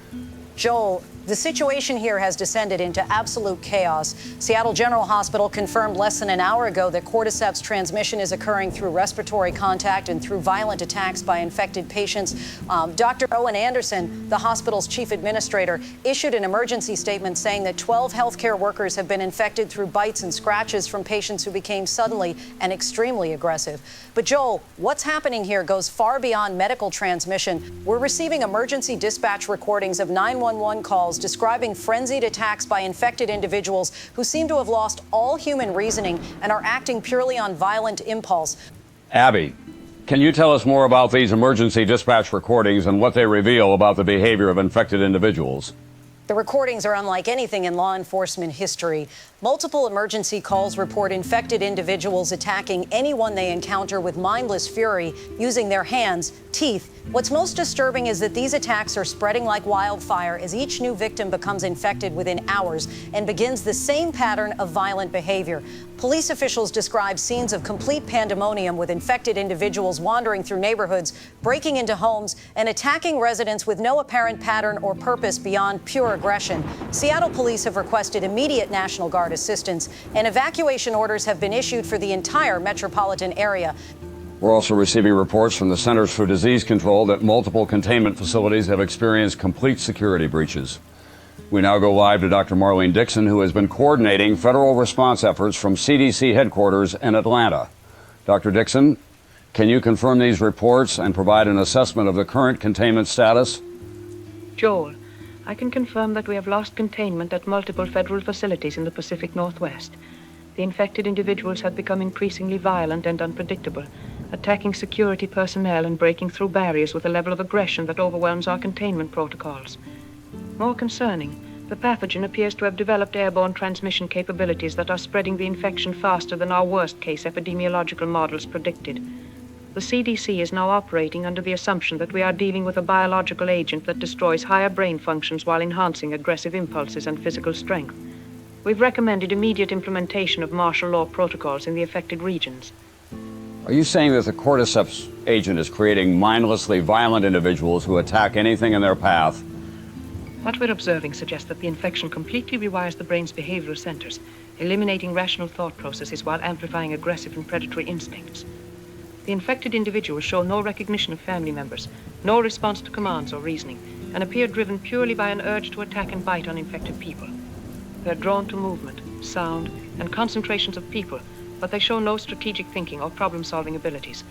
Joel, the situation here has descended into absolute chaos. Seattle General Hospital confirmed less than an hour ago that Cordyceps transmission is occurring through respiratory contact and through violent attacks by infected patients. Dr. Owen Anderson, the hospital's chief administrator, issued an emergency statement saying that 12 healthcare workers have been infected through bites and scratches from patients who became suddenly and extremely aggressive. But Joel, what's happening here goes far beyond medical transmission. We're receiving emergency dispatch recordings of 911 calls describing frenzied attacks by infected individuals who seem to have lost all human reasoning and are acting purely on violent impulse. Abby, can you tell us more about these emergency dispatch recordings and what they reveal about the behavior of infected individuals? The recordings are unlike anything in law enforcement history. Multiple emergency calls report infected individuals attacking anyone they encounter with mindless fury, using their hands, teeth. What's most disturbing is that these attacks are spreading like wildfire as each new victim becomes infected within hours and begins the same pattern of violent behavior. Police officials describe scenes of complete pandemonium with infected individuals wandering through neighborhoods, breaking into homes, and attacking residents with no apparent pattern or purpose beyond pure aggression. Seattle police have requested immediate National Guard assistance, and evacuation orders have been issued for the entire metropolitan area. We're also receiving reports from the Centers for Disease Control that multiple containment facilities have experienced complete security breaches. We now go live to Dr. Marlene Dixon, who has been coordinating federal response efforts from CDC headquarters in Atlanta. Dr. Dixon, can you confirm these reports and provide an assessment of the current containment status? Joel, I can confirm that we have lost containment at multiple federal facilities in the Pacific Northwest. The infected individuals have become increasingly violent and unpredictable, attacking security personnel and breaking through barriers with a level of aggression that overwhelms our containment protocols. More concerning, the pathogen appears to have developed airborne transmission capabilities that are spreading the infection faster than our worst-case epidemiological models predicted. The CDC is now operating under the assumption that we are dealing with a biological agent that destroys higher brain functions while enhancing aggressive impulses and physical strength. We've recommended immediate implementation of martial law protocols in the affected regions. Are you saying that the Cordyceps agent is creating mindlessly violent individuals who attack anything in their path? What we're observing suggests that the infection completely rewires the brain's behavioral centers, eliminating rational thought processes while amplifying aggressive and predatory instincts. The infected individuals show no recognition of family members, no response to commands or reasoning, and appear driven purely by an urge to attack and bite on infected people. They're drawn to movement, sound, and concentrations of people, but they show no strategic thinking or problem-solving abilities.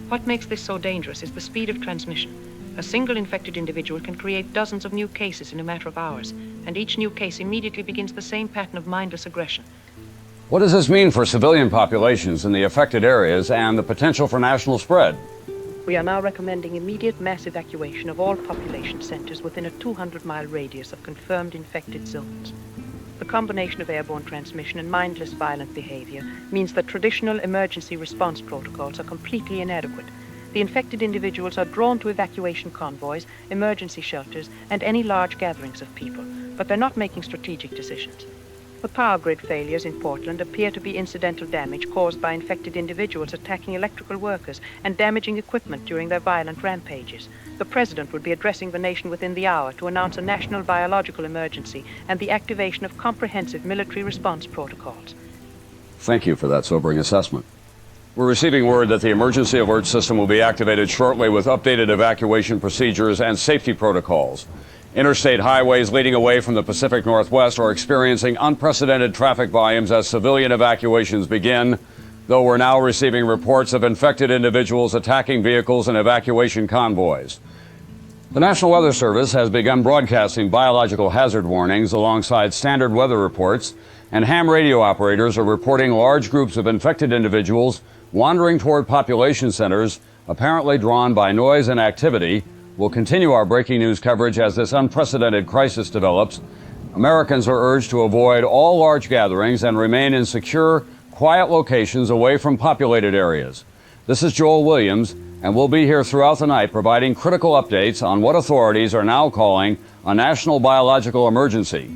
What makes this so dangerous is the speed of transmission. A single infected individual can create dozens of new cases in a matter of hours, and each new case immediately begins the same pattern of mindless aggression. What does this mean for civilian populations in the affected areas and the potential for national spread? We are now recommending immediate mass evacuation of all population centers within a 200-mile radius of confirmed infected zones. The combination of airborne transmission and mindless violent behavior means that traditional emergency response protocols are completely inadequate. The infected individuals are drawn to evacuation convoys, emergency shelters, and any large gatherings of people, but they're not making strategic decisions. The power grid failures in Portland appear to be incidental damage caused by infected individuals attacking electrical workers and damaging equipment during their violent rampages. The President would be addressing the nation within the hour to announce a national biological emergency and the activation of comprehensive military response protocols. Thank you for that sobering assessment. We're receiving word that the emergency alert system will be activated shortly with updated evacuation procedures and safety protocols. Interstate highways leading away from the Pacific Northwest are experiencing unprecedented traffic volumes as civilian evacuations begin, though we're now receiving reports of infected individuals attacking vehicles and evacuation convoys. The National Weather Service has begun broadcasting biological hazard warnings alongside standard weather reports, and ham radio operators are reporting large groups of infected individuals wandering toward population centers, apparently drawn by noise and activity. We'll continue our breaking news coverage as this unprecedented crisis develops. Americans are urged to avoid all large gatherings and remain in secure, quiet locations away from populated areas. This is Joel Williams, and we'll be here throughout the night providing critical updates on what authorities are now calling a national biological emergency.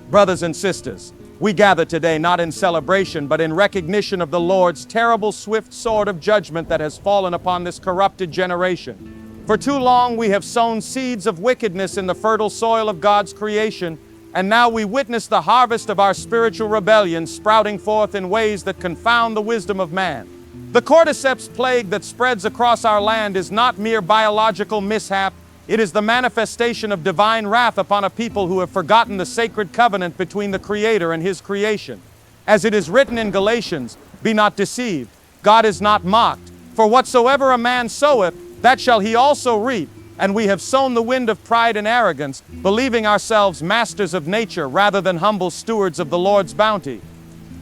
Brothers and sisters, we gather today not in celebration, but in recognition of the Lord's terrible, swift sword of judgment that has fallen upon this corrupted generation. For too long we have sown seeds of wickedness in the fertile soil of God's creation, and now we witness the harvest of our spiritual rebellion sprouting forth in ways that confound the wisdom of man. The Cordyceps plague that spreads across our land is not mere biological mishap. It is the manifestation of divine wrath upon a people who have forgotten the sacred covenant between the Creator and His creation. As it is written in Galatians, "Be not deceived, God is not mocked. For whatsoever a man soweth, that shall he also reap. And we have sown the wind of pride and arrogance, believing ourselves masters of nature rather than humble stewards of the Lord's bounty."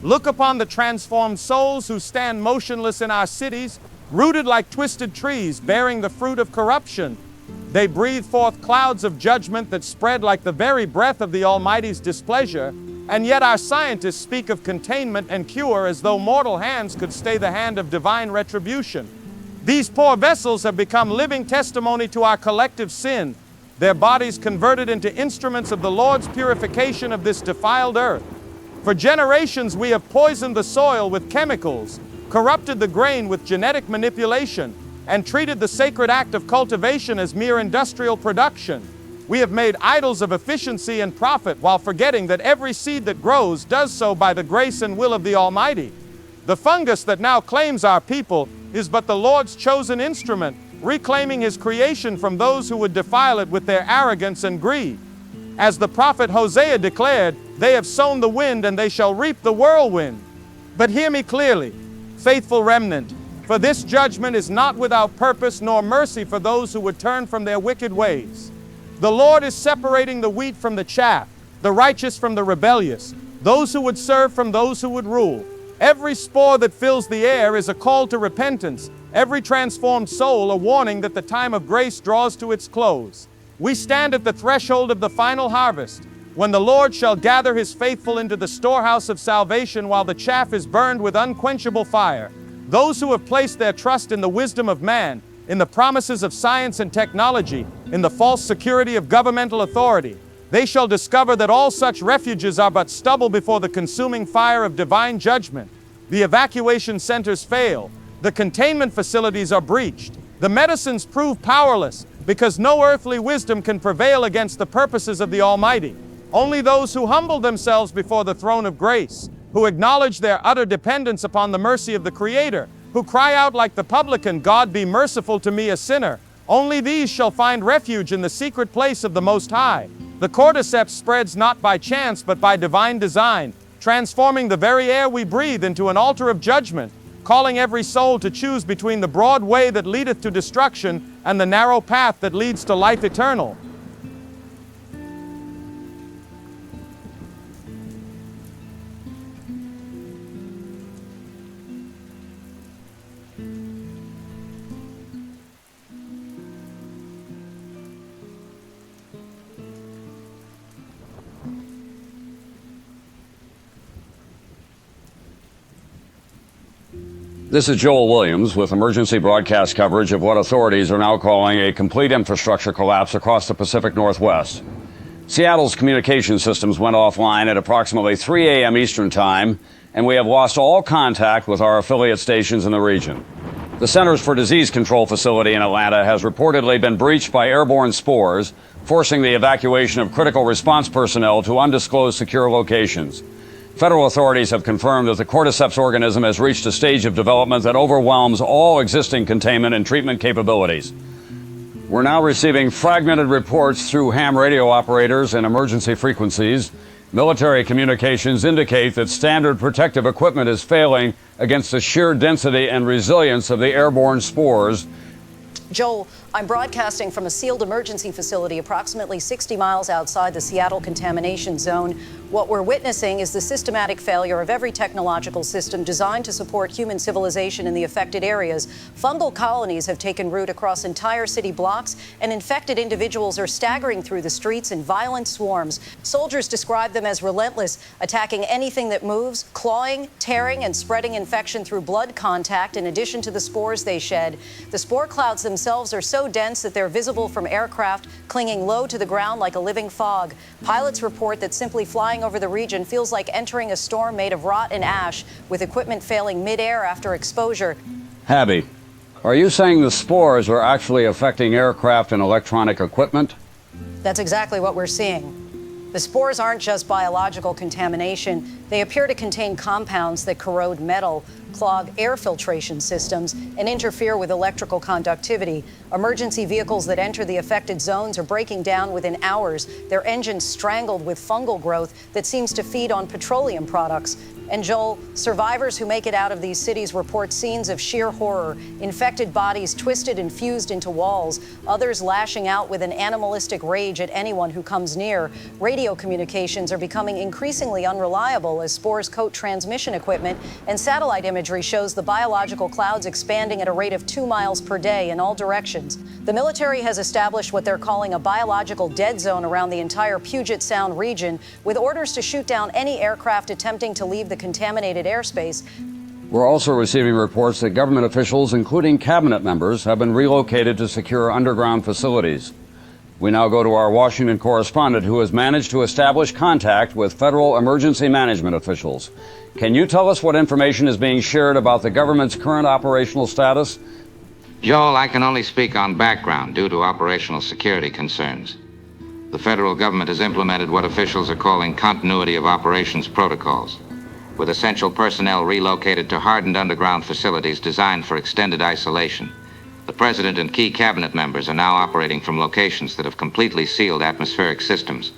Look upon the transformed souls who stand motionless in our cities, rooted like twisted trees, bearing the fruit of corruption. They breathe forth clouds of judgment that spread like the very breath of the Almighty's displeasure, and yet our scientists speak of containment and cure as though mortal hands could stay the hand of divine retribution. These poor vessels have become living testimony to our collective sin, their bodies converted into instruments of the Lord's purification of this defiled earth. For generations we have poisoned the soil with chemicals, corrupted the grain with genetic manipulation, and treated the sacred act of cultivation as mere industrial production. We have made idols of efficiency and profit while forgetting that every seed that grows does so by the grace and will of the Almighty. The fungus that now claims our people is but the Lord's chosen instrument, reclaiming His creation from those who would defile it with their arrogance and greed. As the prophet Hosea declared, "They have sown the wind and they shall reap the whirlwind." But hear me clearly, faithful remnant, for this judgment is not without purpose nor mercy for those who would turn from their wicked ways. The Lord is separating the wheat from the chaff, the righteous from the rebellious, those who would serve from those who would rule. Every spore that fills the air is a call to repentance, every transformed soul a warning that the time of grace draws to its close. We stand at the threshold of the final harvest, when the Lord shall gather His faithful into the storehouse of salvation while the chaff is burned with unquenchable fire. Those who have placed their trust in the wisdom of man, in the promises of science and technology, in the false security of governmental authority, they shall discover that all such refuges are but stubble before the consuming fire of divine judgment. The evacuation centers fail. The containment facilities are breached. The medicines prove powerless because no earthly wisdom can prevail against the purposes of the Almighty. Only those who humble themselves before the throne of grace, who acknowledge their utter dependence upon the mercy of the Creator, who cry out like the publican, God be merciful to me a sinner. Only these shall find refuge in the secret place of the Most High. The cordyceps spreads not by chance, but by divine design, transforming the very air we breathe into an altar of judgment, calling every soul to choose between the broad way that leadeth to destruction and the narrow path that leads to life eternal. This is Joel Williams with emergency broadcast coverage of what authorities are now calling a complete infrastructure collapse across the Pacific Northwest. Seattle's communication systems went offline at approximately 3 a.m. Eastern Time, and we have lost all contact with our affiliate stations in the region. The Centers for Disease Control facility in Atlanta has reportedly been breached by airborne spores, forcing the evacuation of critical response personnel to undisclosed secure locations. Federal authorities have confirmed that the Cordyceps organism has reached a stage of development that overwhelms all existing containment and treatment capabilities. We're now receiving fragmented reports through ham radio operators and emergency frequencies. Military communications indicate that standard protective equipment is failing against the sheer density and resilience of the airborne spores. Joel, I'm broadcasting from a sealed emergency facility approximately 60 miles outside the Seattle contamination zone. What we're witnessing is the systematic failure of every technological system designed to support human civilization in the affected areas. Fungal colonies have taken root across entire city blocks, and infected individuals are staggering through the streets in violent swarms. Soldiers describe them as relentless, attacking anything that moves, clawing, tearing, and spreading infection through blood contact in addition to the spores they shed. The spore clouds themselves are so dense that they're visible from aircraft, clinging low to the ground like a living fog. Pilots report that simply flying over the region feels like entering a storm made of rot and ash, with equipment failing midair after exposure. Habby, are you saying the spores are actually affecting aircraft and electronic equipment? That's exactly what we're seeing. The spores aren't just biological contamination. They appear to contain compounds that corrode metal, clog air filtration systems, and interfere with electrical conductivity. Emergency vehicles that enter the affected zones are breaking down within hours, their engines strangled with fungal growth that seems to feed on petroleum products. And Joel, survivors who make it out of these cities report scenes of sheer horror, infected bodies twisted and fused into walls, others lashing out with an animalistic rage at anyone who comes near. Radio communications are becoming increasingly unreliable as spores coat transmission equipment, and satellite imagery shows the biological clouds expanding at a rate of 2 miles per day in all directions. The military has established what they're calling a biological dead zone around the entire Puget Sound region, with orders to shoot down any aircraft attempting to leave the contaminated airspace. We're also receiving reports that government officials, including cabinet members, have been relocated to secure underground facilities. We now go to our Washington correspondent, who has managed to establish contact with federal emergency management officials. Can you tell us what information is being shared about the government's current operational status? Joel, I can only speak on background due to operational security concerns. The federal government has implemented what officials are calling continuity of operations protocols, with essential personnel relocated to hardened underground facilities designed for extended isolation. The president and key cabinet members are now operating from locations that have completely sealed atmospheric systems.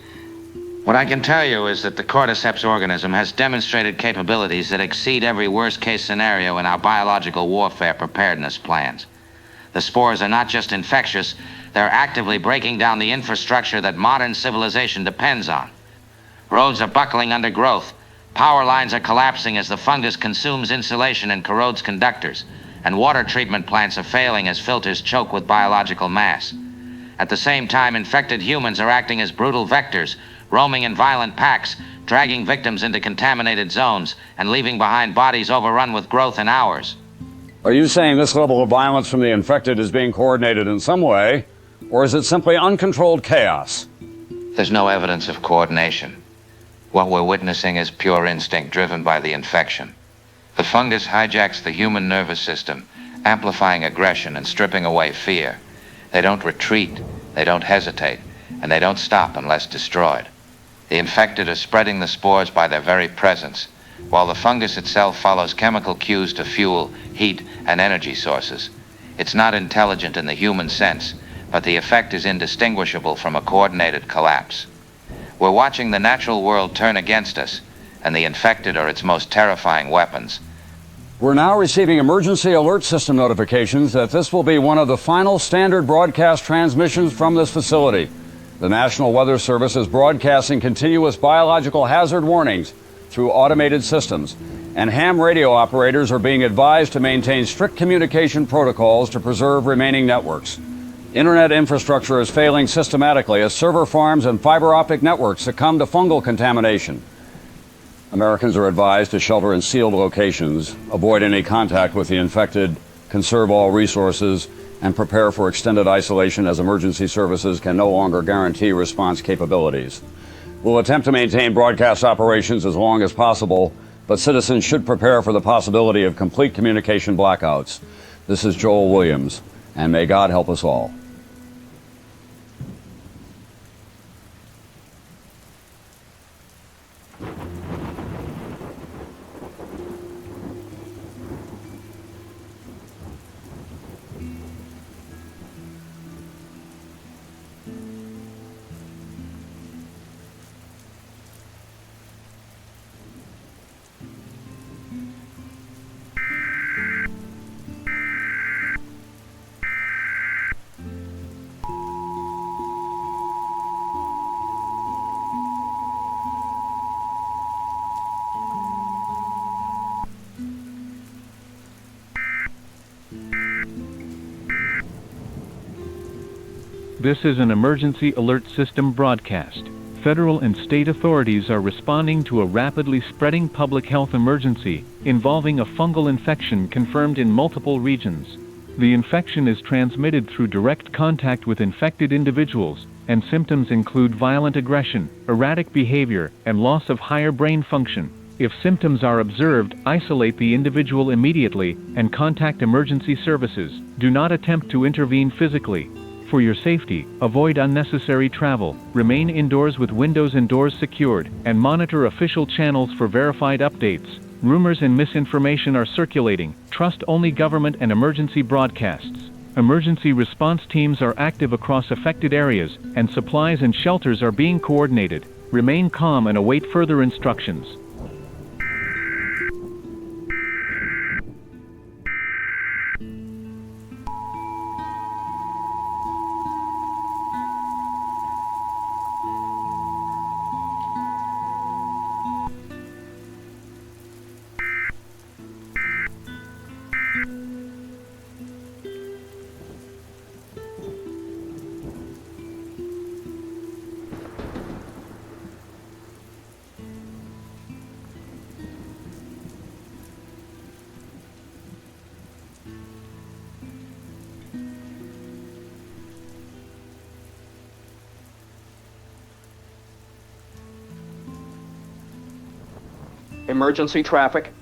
What I can tell you is that the Cordyceps organism has demonstrated capabilities that exceed every worst-case scenario in our biological warfare preparedness plans. The spores are not just infectious, they're actively breaking down the infrastructure that modern civilization depends on. Roads are buckling under growth. Power lines are collapsing as the fungus consumes insulation and corrodes conductors, and water treatment plants are failing as filters choke with biological mass. At the same time, infected humans are acting as brutal vectors, roaming in violent packs, dragging victims into contaminated zones, and leaving behind bodies overrun with growth in hours. Are you saying this level of violence from the infected is being coordinated in some way, or is it simply uncontrolled chaos? There's no evidence of coordination. What we're witnessing is pure instinct driven by the infection. The fungus hijacks the human nervous system, amplifying aggression and stripping away fear. They don't retreat, they don't hesitate, and they don't stop unless destroyed. The infected are spreading the spores by their very presence, while the fungus itself follows chemical cues to fuel, heat, and energy sources. It's not intelligent in the human sense, but the effect is indistinguishable from a coordinated collapse. We're watching the natural world turn against us, and the infected are its most terrifying weapons. We're now receiving emergency alert system notifications that this will be one of the final standard broadcast transmissions from this facility. The National Weather Service is broadcasting continuous biological hazard warnings through automated systems, and ham radio operators are being advised to maintain strict communication protocols to preserve remaining networks. Internet infrastructure is failing systematically as server farms and fiber optic networks succumb to fungal contamination. Americans are advised to shelter in sealed locations, avoid any contact with the infected, conserve all resources, and prepare for extended isolation as emergency services can no longer guarantee response capabilities. We'll attempt to maintain broadcast operations as long as possible, but citizens should prepare for the possibility of complete communication blackouts. This is Joel Williams, and may God help us all. This is an emergency alert system broadcast. Federal and state authorities are responding to a rapidly spreading public health emergency involving a fungal infection confirmed in multiple regions. The infection is transmitted through direct contact with infected individuals, and symptoms include violent aggression, erratic behavior, and loss of higher brain function. If symptoms are observed, isolate the individual immediately and contact emergency services. Do not attempt to intervene physically. For your safety, avoid unnecessary travel, remain indoors with windows and doors secured, and monitor official channels for verified updates. Rumors and misinformation are circulating. Trust only government and emergency broadcasts. Emergency response teams are active across affected areas, and supplies and shelters are being coordinated. Remain calm and await further instructions. Emergency traffic.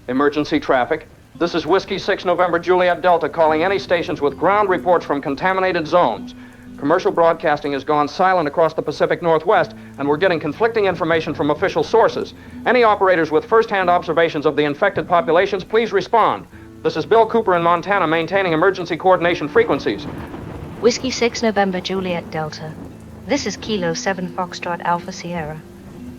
Emergency traffic. This is Whiskey 6 November Juliet Delta calling any stations with ground reports from contaminated zones. Commercial broadcasting has gone silent across the Pacific Northwest, and we're getting conflicting information from official sources. Any operators with first-hand observations of the infected populations, please respond. This is Bill Cooper in Montana maintaining emergency coordination frequencies. Whiskey 6 November Juliet Delta. This is Kilo 7 Foxtrot Alpha Sierra.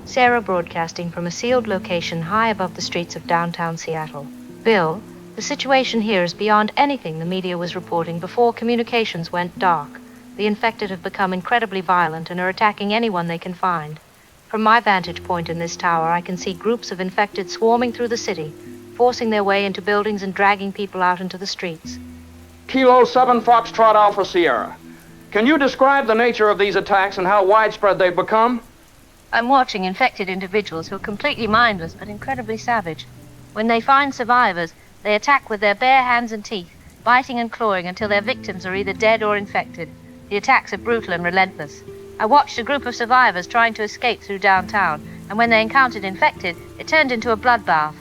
Sarah broadcasting from a sealed location high above the streets of downtown Seattle. Bill, the situation here is beyond anything the media was reporting before communications went dark. The infected have become incredibly violent and are attacking anyone they can find. From my vantage point in this tower, I can see groups of infected swarming through the city, forcing their way into buildings and dragging people out into the streets. Kilo 7 Foxtrot Alpha Sierra. Can you describe the nature of these attacks and how widespread they've become? I'm watching infected individuals who are completely mindless but incredibly savage. When they find survivors, they attack with their bare hands and teeth, biting and clawing until their victims are either dead or infected. The attacks are brutal and relentless. I watched a group of survivors trying to escape through downtown, and when they encountered infected, it turned into a bloodbath.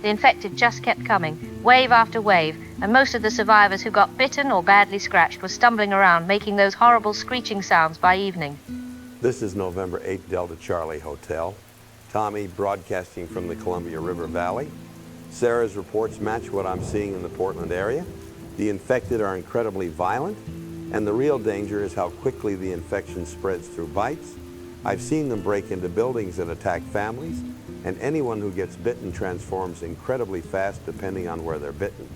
The infected just kept coming, wave after wave, and most of the survivors who got bitten or badly scratched were stumbling around, making those horrible screeching sounds by evening. This is November 8 Delta Charlie Hotel. Tommy, broadcasting from the Columbia River Valley. Sarah's reports match what I'm seeing in the Portland area. The infected are incredibly violent, and the real danger is how quickly the infection spreads through bites. I've seen them break into buildings and attack families, and anyone who gets bitten transforms incredibly fast depending on where they're bitten.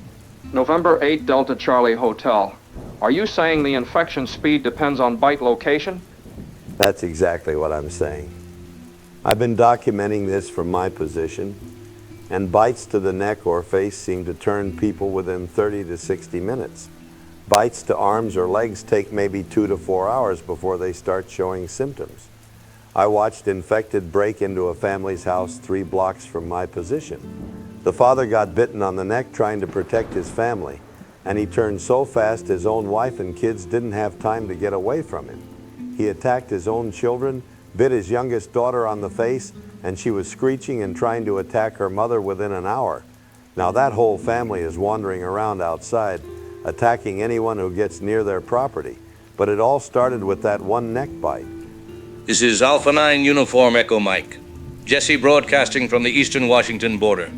November 8, Delta Charlie Hotel. Are you saying the infection speed depends on bite location? That's exactly what I'm saying. I've been documenting this from my position, and bites to the neck or face seem to turn people within 30 to 60 minutes. Bites to arms or legs take maybe 2 to 4 hours before they start showing symptoms. I watched infected break into a family's house 3 blocks from my position. The father got bitten on the neck trying to protect his family, and he turned so fast his own wife and kids didn't have time to get away from him. He attacked his own children, bit his youngest daughter on the face, and she was screeching and trying to attack her mother within an hour. Now that whole family is wandering around outside, attacking anyone who gets near their property. But it all started with that one neck bite. This is Alpha 9 Uniform Echo Mike. Jesse broadcasting from the eastern Washington border.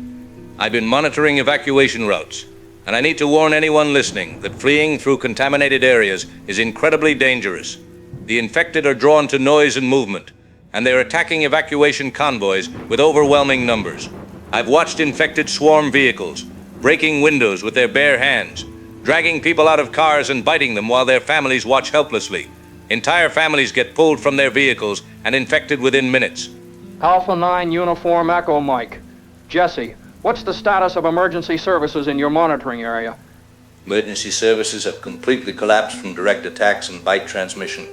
I've been monitoring evacuation routes, and I need to warn anyone listening that fleeing through contaminated areas is incredibly dangerous. The infected are drawn to noise and movement, and they're attacking evacuation convoys with overwhelming numbers. I've watched infected swarm vehicles, breaking windows with their bare hands, dragging people out of cars and biting them while their families watch helplessly. Entire families get pulled from their vehicles and infected within minutes. Alpha 9 Uniform Echo Mike. Jesse, what's the status of emergency services in your monitoring area? Emergency services have completely collapsed from direct attacks and bite transmission.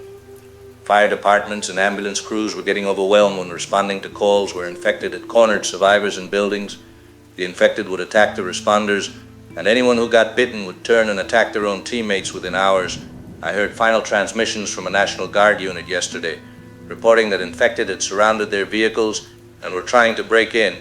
Fire departments and ambulance crews were getting overwhelmed when responding to calls where infected had cornered survivors in buildings. The infected would attack the responders, and anyone who got bitten would turn and attack their own teammates within hours. I heard final transmissions from a National Guard unit yesterday, reporting that infected had surrounded their vehicles and were trying to break in.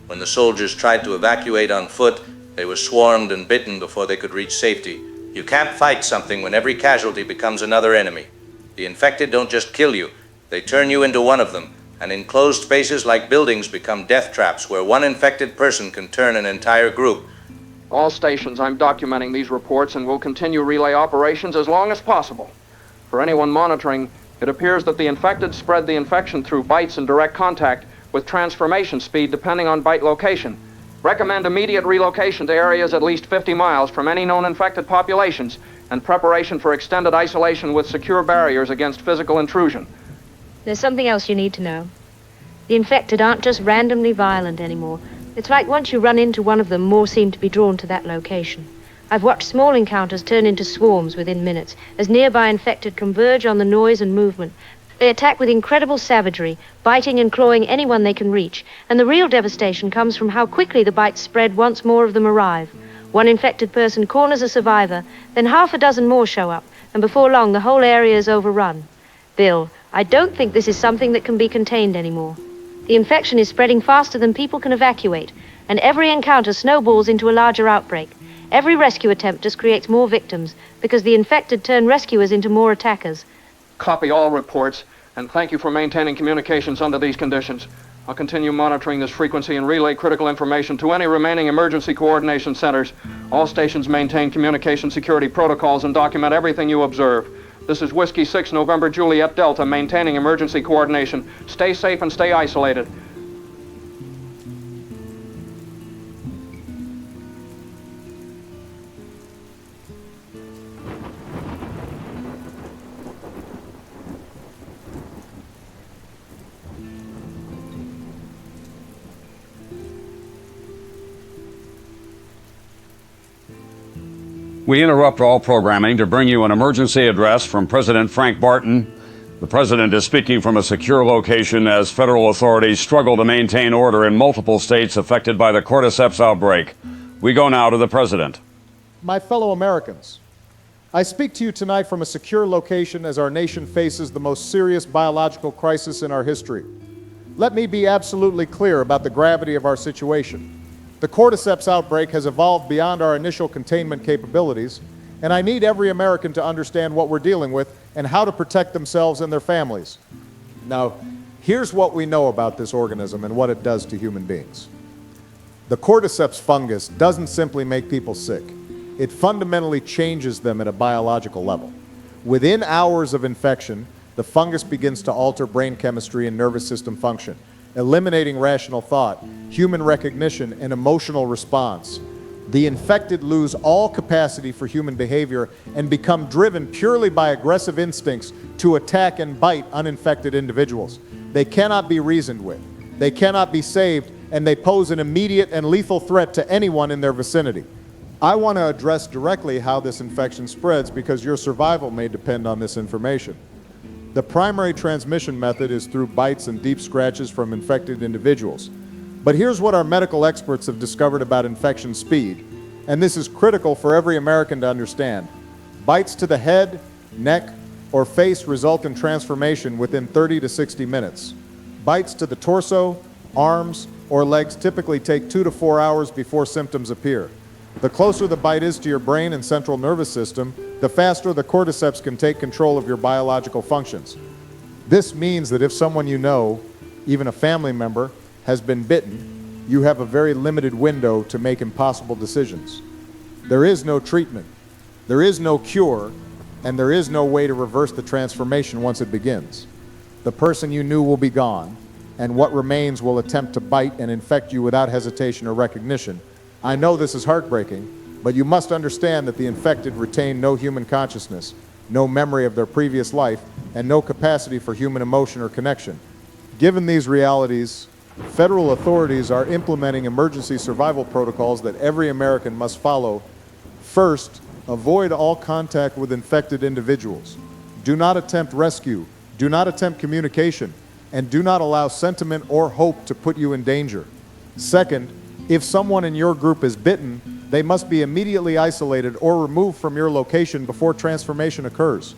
When the soldiers tried to evacuate on foot, they were swarmed and bitten before they could reach safety. You can't fight something when every casualty becomes another enemy. The infected don't just kill you, they turn you into one of them, and enclosed spaces like buildings become death traps where one infected person can turn an entire group. All stations, I'm documenting these reports and will continue relay operations as long as possible. For anyone monitoring, it appears that the infected spread the infection through bites and direct contact with transformation speed depending on bite location. Recommend immediate relocation to areas at least 50 miles from any known infected populations and preparation for extended isolation with secure barriers against physical intrusion. There's something else you need to know. The infected aren't just randomly violent anymore. It's like once you run into one of them, more seem to be drawn to that location. I've watched small encounters turn into swarms within minutes, as nearby infected converge on the noise and movement. They attack with incredible savagery, biting and clawing anyone they can reach, and the real devastation comes from how quickly the bites spread once more of them arrive. One infected person corners a survivor, then half a dozen more show up, and before long the whole area is overrun. Bill, I don't think this is something that can be contained anymore. The infection is spreading faster than people can evacuate, and every encounter snowballs into a larger outbreak. Every rescue attempt just creates more victims, because the infected turn rescuers into more attackers. Copy all reports, and thank you for maintaining communications under these conditions. I'll continue monitoring this frequency and relay critical information to any remaining emergency coordination centers. All stations maintain communication security protocols and document everything you observe. This is Whiskey 6 November Juliet Delta, maintaining emergency coordination. Stay safe and stay isolated. We interrupt all programming to bring you an emergency address from President Frank Barton. The president is speaking from a secure location as federal authorities struggle to maintain order in multiple states affected by the Cordyceps outbreak. We go now to the president. My fellow Americans, I speak to you tonight from a secure location as our nation faces the most serious biological crisis in our history. Let me be absolutely clear about the gravity of our situation. The Cordyceps outbreak has evolved beyond our initial containment capabilities, and I need every American to understand what we're dealing with and how to protect themselves and their families. Now, Here's what we know about this organism and what it does to human beings. The Cordyceps fungus doesn't simply make people sick. It fundamentally changes them at a biological level. Within hours of infection, the fungus begins to alter brain chemistry and nervous system function, eliminating rational thought, human recognition, and emotional response. The infected lose all capacity for human behavior and become driven purely by aggressive instincts to attack and bite uninfected individuals. They cannot be reasoned with. They cannot be saved, and they pose an immediate and lethal threat to anyone in their vicinity. I want to address directly how this infection spreads because your survival may depend on this information. The primary transmission method is through bites and deep scratches from infected individuals. But here's what our medical experts have discovered about infection speed, and this is critical for every American to understand. Bites to the head, neck, or face result in transformation within 30 to 60 minutes. Bites to the torso, arms, or legs typically take 2 to 4 hours before symptoms appear. The closer the bite is to your brain and central nervous system, the faster the cordyceps can take control of your biological functions. This means that if someone you know, even a family member, has been bitten, you have a very limited window to make impossible decisions. There is no treatment, there is no cure, and there is no way to reverse the transformation once it begins. The person you knew will be gone, and what remains will attempt to bite and infect you without hesitation or recognition. I know this is heartbreaking, but you must understand that the infected retain no human consciousness, no memory of their previous life, and no capacity for human emotion or connection. Given these realities, federal authorities are implementing emergency survival protocols that every American must follow. First, avoid all contact with infected individuals. Do not attempt rescue, do not attempt communication, and do not allow sentiment or hope to put you in danger. Second, if someone in your group is bitten, they must be immediately isolated or removed from your location before transformation occurs.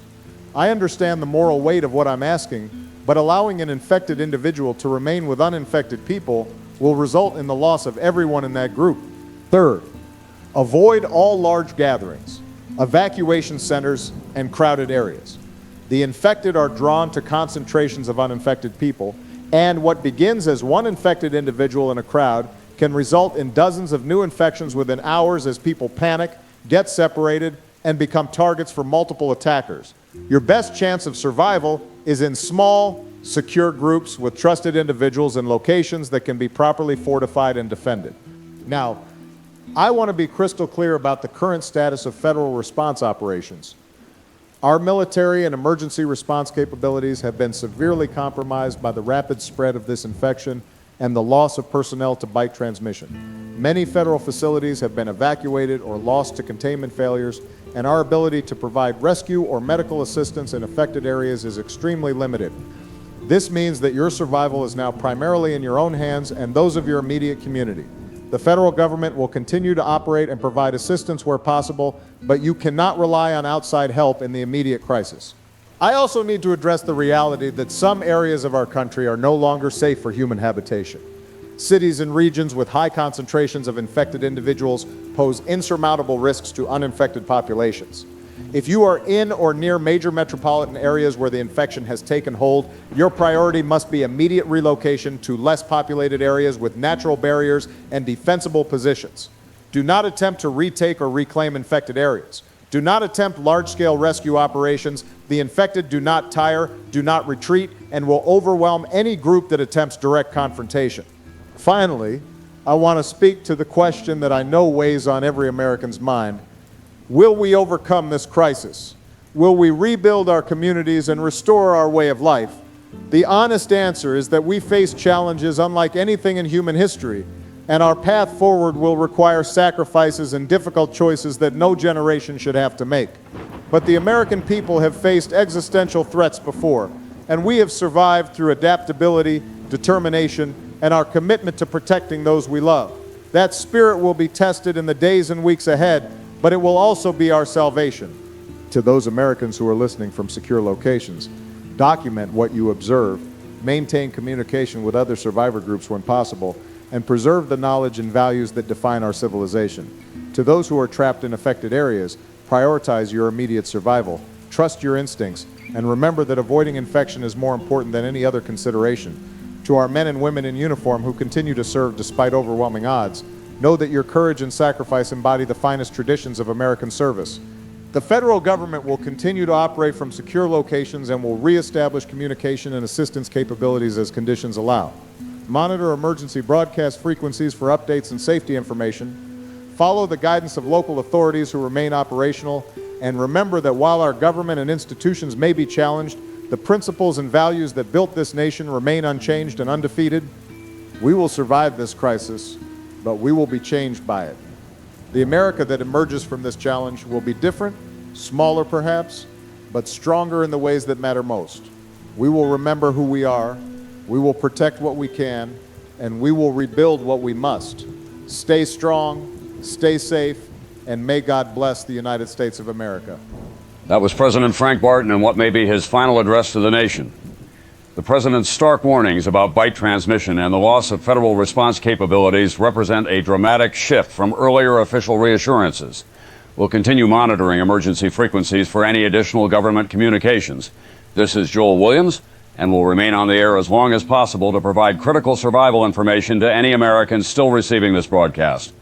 I understand the moral weight of what I'm asking, but allowing an infected individual to remain with uninfected people will result in the loss of everyone in that group. Third, avoid all large gatherings, evacuation centers, and crowded areas. The infected are drawn to concentrations of uninfected people, and what begins as one infected individual in a crowd can result in dozens of new infections within hours as people panic, get separated, and become targets for multiple attackers. Your best chance of survival is in small, secure groups with trusted individuals in locations that can be properly fortified and defended. Now, I want to be crystal clear about the current status of federal response operations. Our military and emergency response capabilities have been severely compromised by the rapid spread of this infection and the loss of personnel to bite transmission. Many federal facilities have been evacuated or lost to containment failures, and our ability to provide rescue or medical assistance in affected areas is extremely limited. This means that your survival is now primarily in your own hands and those of your immediate community. The federal government will continue to operate and provide assistance where possible, but you cannot rely on outside help in the immediate crisis. I also need to address the reality that some areas of our country are no longer safe for human habitation. Cities and regions with high concentrations of infected individuals pose insurmountable risks to uninfected populations. If you are in or near major metropolitan areas where the infection has taken hold, your priority must be immediate relocation to less populated areas with natural barriers and defensible positions. Do not attempt to retake or reclaim infected areas. Do not attempt large-scale rescue operations. The infected do not tire, do not retreat, and will overwhelm any group that attempts direct confrontation. Finally, I want to speak to the question that I know weighs on every American's mind. Will we overcome this crisis? Will we rebuild our communities and restore our way of life? The honest answer is that we face challenges unlike anything in human history, and our path forward will require sacrifices and difficult choices that no generation should have to make. But the American people have faced existential threats before, and we have survived through adaptability, determination, and our commitment to protecting those we love. That spirit will be tested in the days and weeks ahead, but it will also be our salvation. To those Americans who are listening from secure locations, document what you observe, maintain communication with other survivor groups when possible, and preserve the knowledge and values that define our civilization. To those who are trapped in affected areas, prioritize your immediate survival, trust your instincts, And remember that avoiding infection is more important than any other consideration. To our men and women in uniform who continue to serve despite overwhelming odds, know that your courage and sacrifice embody the finest traditions of American service. The federal government will continue to operate from secure locations and will reestablish communication and assistance capabilities as conditions allow. Monitor emergency broadcast frequencies for updates and safety information. Follow the guidance of local authorities who remain operational. And remember that while our government and institutions may be challenged, the principles and values that built this nation remain unchanged and undefeated. We will survive this crisis, but we will be changed by it. The America that emerges from this challenge will be different, smaller perhaps, but stronger in the ways that matter most. We will remember who we are, we will protect what we can, and we will rebuild what we must. Stay strong, stay safe, and may God bless the United States of America. That was President Frank Barton in what may be his final address to the nation. The President's stark warnings about bite transmission and the loss of federal response capabilities represent a dramatic shift from earlier official reassurances. We'll continue monitoring emergency frequencies for any additional government communications. This is Joel Williams, and will remain on the air as long as possible to provide critical survival information to any Americans still receiving this broadcast.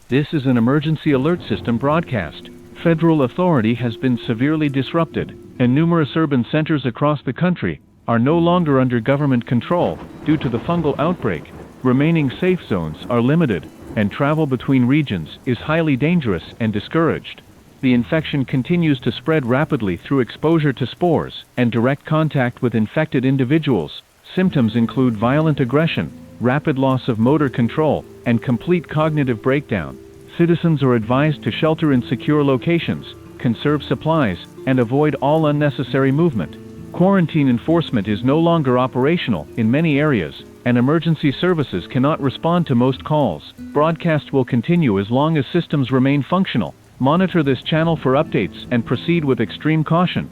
This is an emergency alert system broadcast. Federal authority has been severely disrupted, and numerous urban centers across the country are no longer under government control due to the fungal outbreak. Remaining safe zones are limited, and travel between regions is highly dangerous and discouraged. The infection continues to spread rapidly through exposure to spores and direct contact with infected individuals. Symptoms include violent aggression, rapid loss of motor control, and complete cognitive breakdown. Citizens are advised to shelter in secure locations, conserve supplies, and avoid all unnecessary movement. Quarantine enforcement is no longer operational in many areas, and emergency services cannot respond to most calls. Broadcast will continue as long as systems remain functional. Monitor this channel for updates and proceed with extreme caution.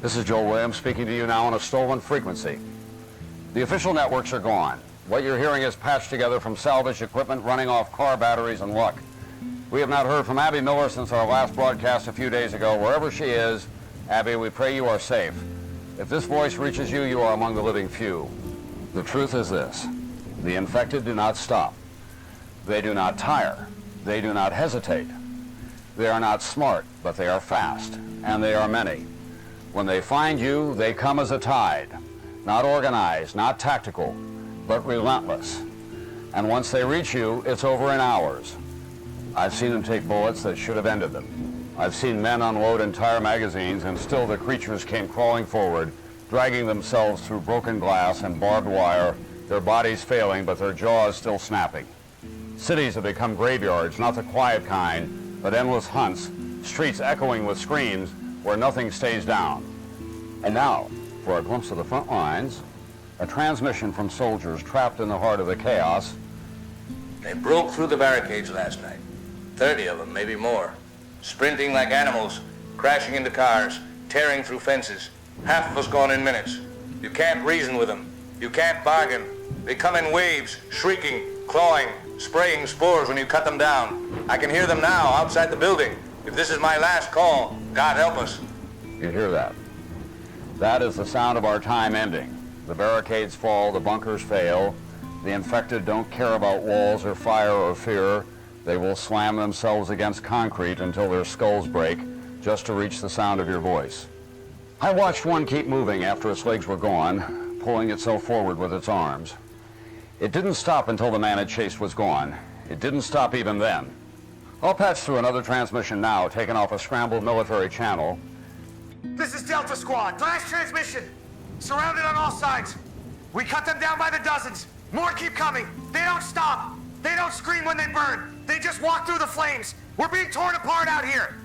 This is Joel Williams speaking to you now on a stolen frequency. The official networks are gone. What you're hearing is patched together from salvaged equipment running off car batteries and luck. We have not heard from Abby Miller since our last broadcast a few days ago. Wherever she is, Abby, we pray you are safe. If this voice reaches you, you are among the living few. The truth is this: the infected do not stop. They do not tire. They do not hesitate. They are not smart, but they are fast, and they are many. When they find you, they come as a tide, not organized, not tactical, but relentless. And once they reach you, it's over in hours. I've seen them take bullets that should have ended them. I've seen men unload entire magazines, and still the creatures came crawling forward, dragging themselves through broken glass and barbed wire, their bodies failing, but their jaws still snapping. Cities have become graveyards, not the quiet kind, but endless hunts, streets echoing with screams where nothing stays down. And now, for a glimpse of the front lines, a transmission from soldiers trapped in the heart of the chaos. They broke through the barricades last night. 30 of them, maybe more. Sprinting like animals, crashing into cars, tearing through fences. Half of us gone in minutes. You can't reason with them. You can't bargain. They come in waves, shrieking, clawing, spraying spores when you cut them down. I can hear them now outside the building. If this is my last call, God help us. You hear that? That is the sound of our time ending. The barricades fall, the bunkers fail. The infected don't care about walls or fire or fear. They will slam themselves against concrete until their skulls break just to reach the sound of your voice. I watched one keep moving after its legs were gone, pulling itself forward with its arms. It didn't stop until the man it chased was gone. It didn't stop even then. I'll patch through another transmission now, taken off a scrambled military channel. This is Delta Squad. Last transmission. Surrounded on all sides. We cut them down by the dozens. More keep coming. They don't stop. They don't scream when they burn. They just walk through the flames. We're being torn apart out here.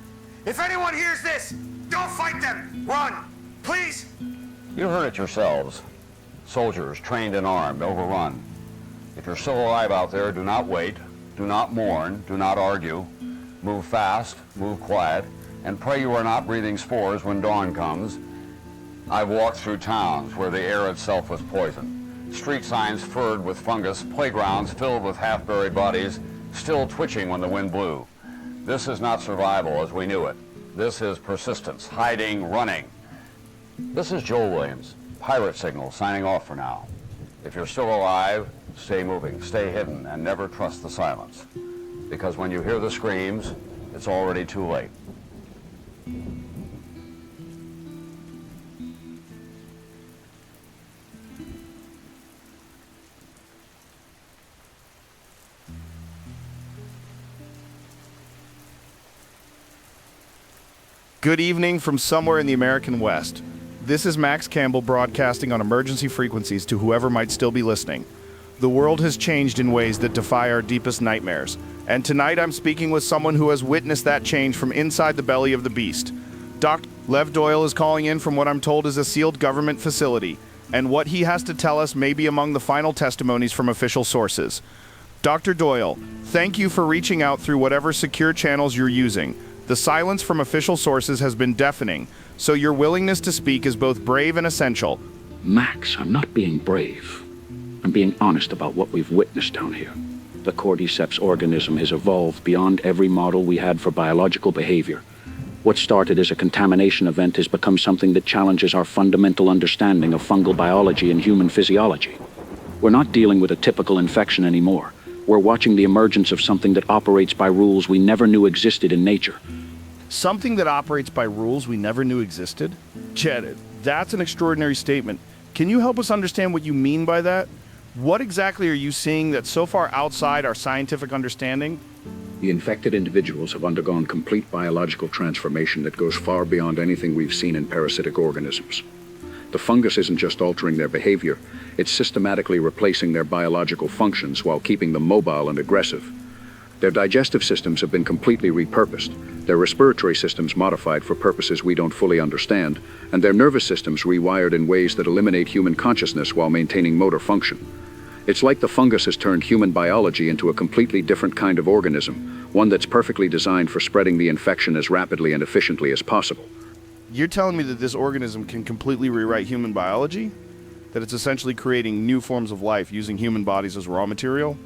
If anyone hears this, don't fight them. Run. Please. You heard it yourselves. Soldiers, trained and armed, overrun. If you're still alive out there, do not wait, do not mourn, do not argue. Move fast, move quiet, and pray you are not breathing spores when dawn comes. I've walked through towns where the air itself was poison. Street signs furred with fungus, playgrounds filled with half-buried bodies, still twitching when the wind blew. This is not survival as we knew it. This is persistence, hiding, running. This is Joel Williams, Pirate Signal, signing off for now. If you're still alive, stay moving, stay hidden, and never trust the silence. Because when you hear the screams, it's already too late. Good evening from somewhere in the American West. This is Max Campbell broadcasting on emergency frequencies to whoever might still be listening. The world has changed in ways that defy our deepest nightmares. And tonight I'm speaking with someone who has witnessed that change from inside the belly of the beast. Dr. Lev Doyle is calling in from what I'm told is a sealed government facility, and what he has to tell us may be among the final testimonies from official sources. Dr. Doyle, thank you for reaching out through whatever secure channels you're using. The silence from official sources has been deafening, so your willingness to speak is both brave and essential. Max, I'm not being brave. I'm being honest about what we've witnessed down here. The Cordyceps organism has evolved beyond every model we had for biological behavior. What started as a contamination event has become something that challenges our fundamental understanding of fungal biology and human physiology. We're not dealing with a typical infection anymore. We're watching the emergence of something that operates by rules we never knew existed in nature. Something that operates by rules we never knew existed? Jed, that's an extraordinary statement. Can you help us understand what you mean by that? What exactly are you seeing that's so far outside our scientific understanding? The infected individuals have undergone complete biological transformation that goes far beyond anything we've seen in parasitic organisms. The fungus isn't just altering their behavior, it's systematically replacing their biological functions while keeping them mobile and aggressive. Their digestive systems have been completely repurposed, their respiratory systems modified for purposes we don't fully understand, and their nervous systems rewired in ways that eliminate human consciousness while maintaining motor function. It's like the fungus has turned human biology into a completely different kind of organism, one that's perfectly designed for spreading the infection as rapidly and efficiently as possible. You're telling me that this organism can completely rewrite human biology? That it's essentially creating new forms of life using human bodies as raw material?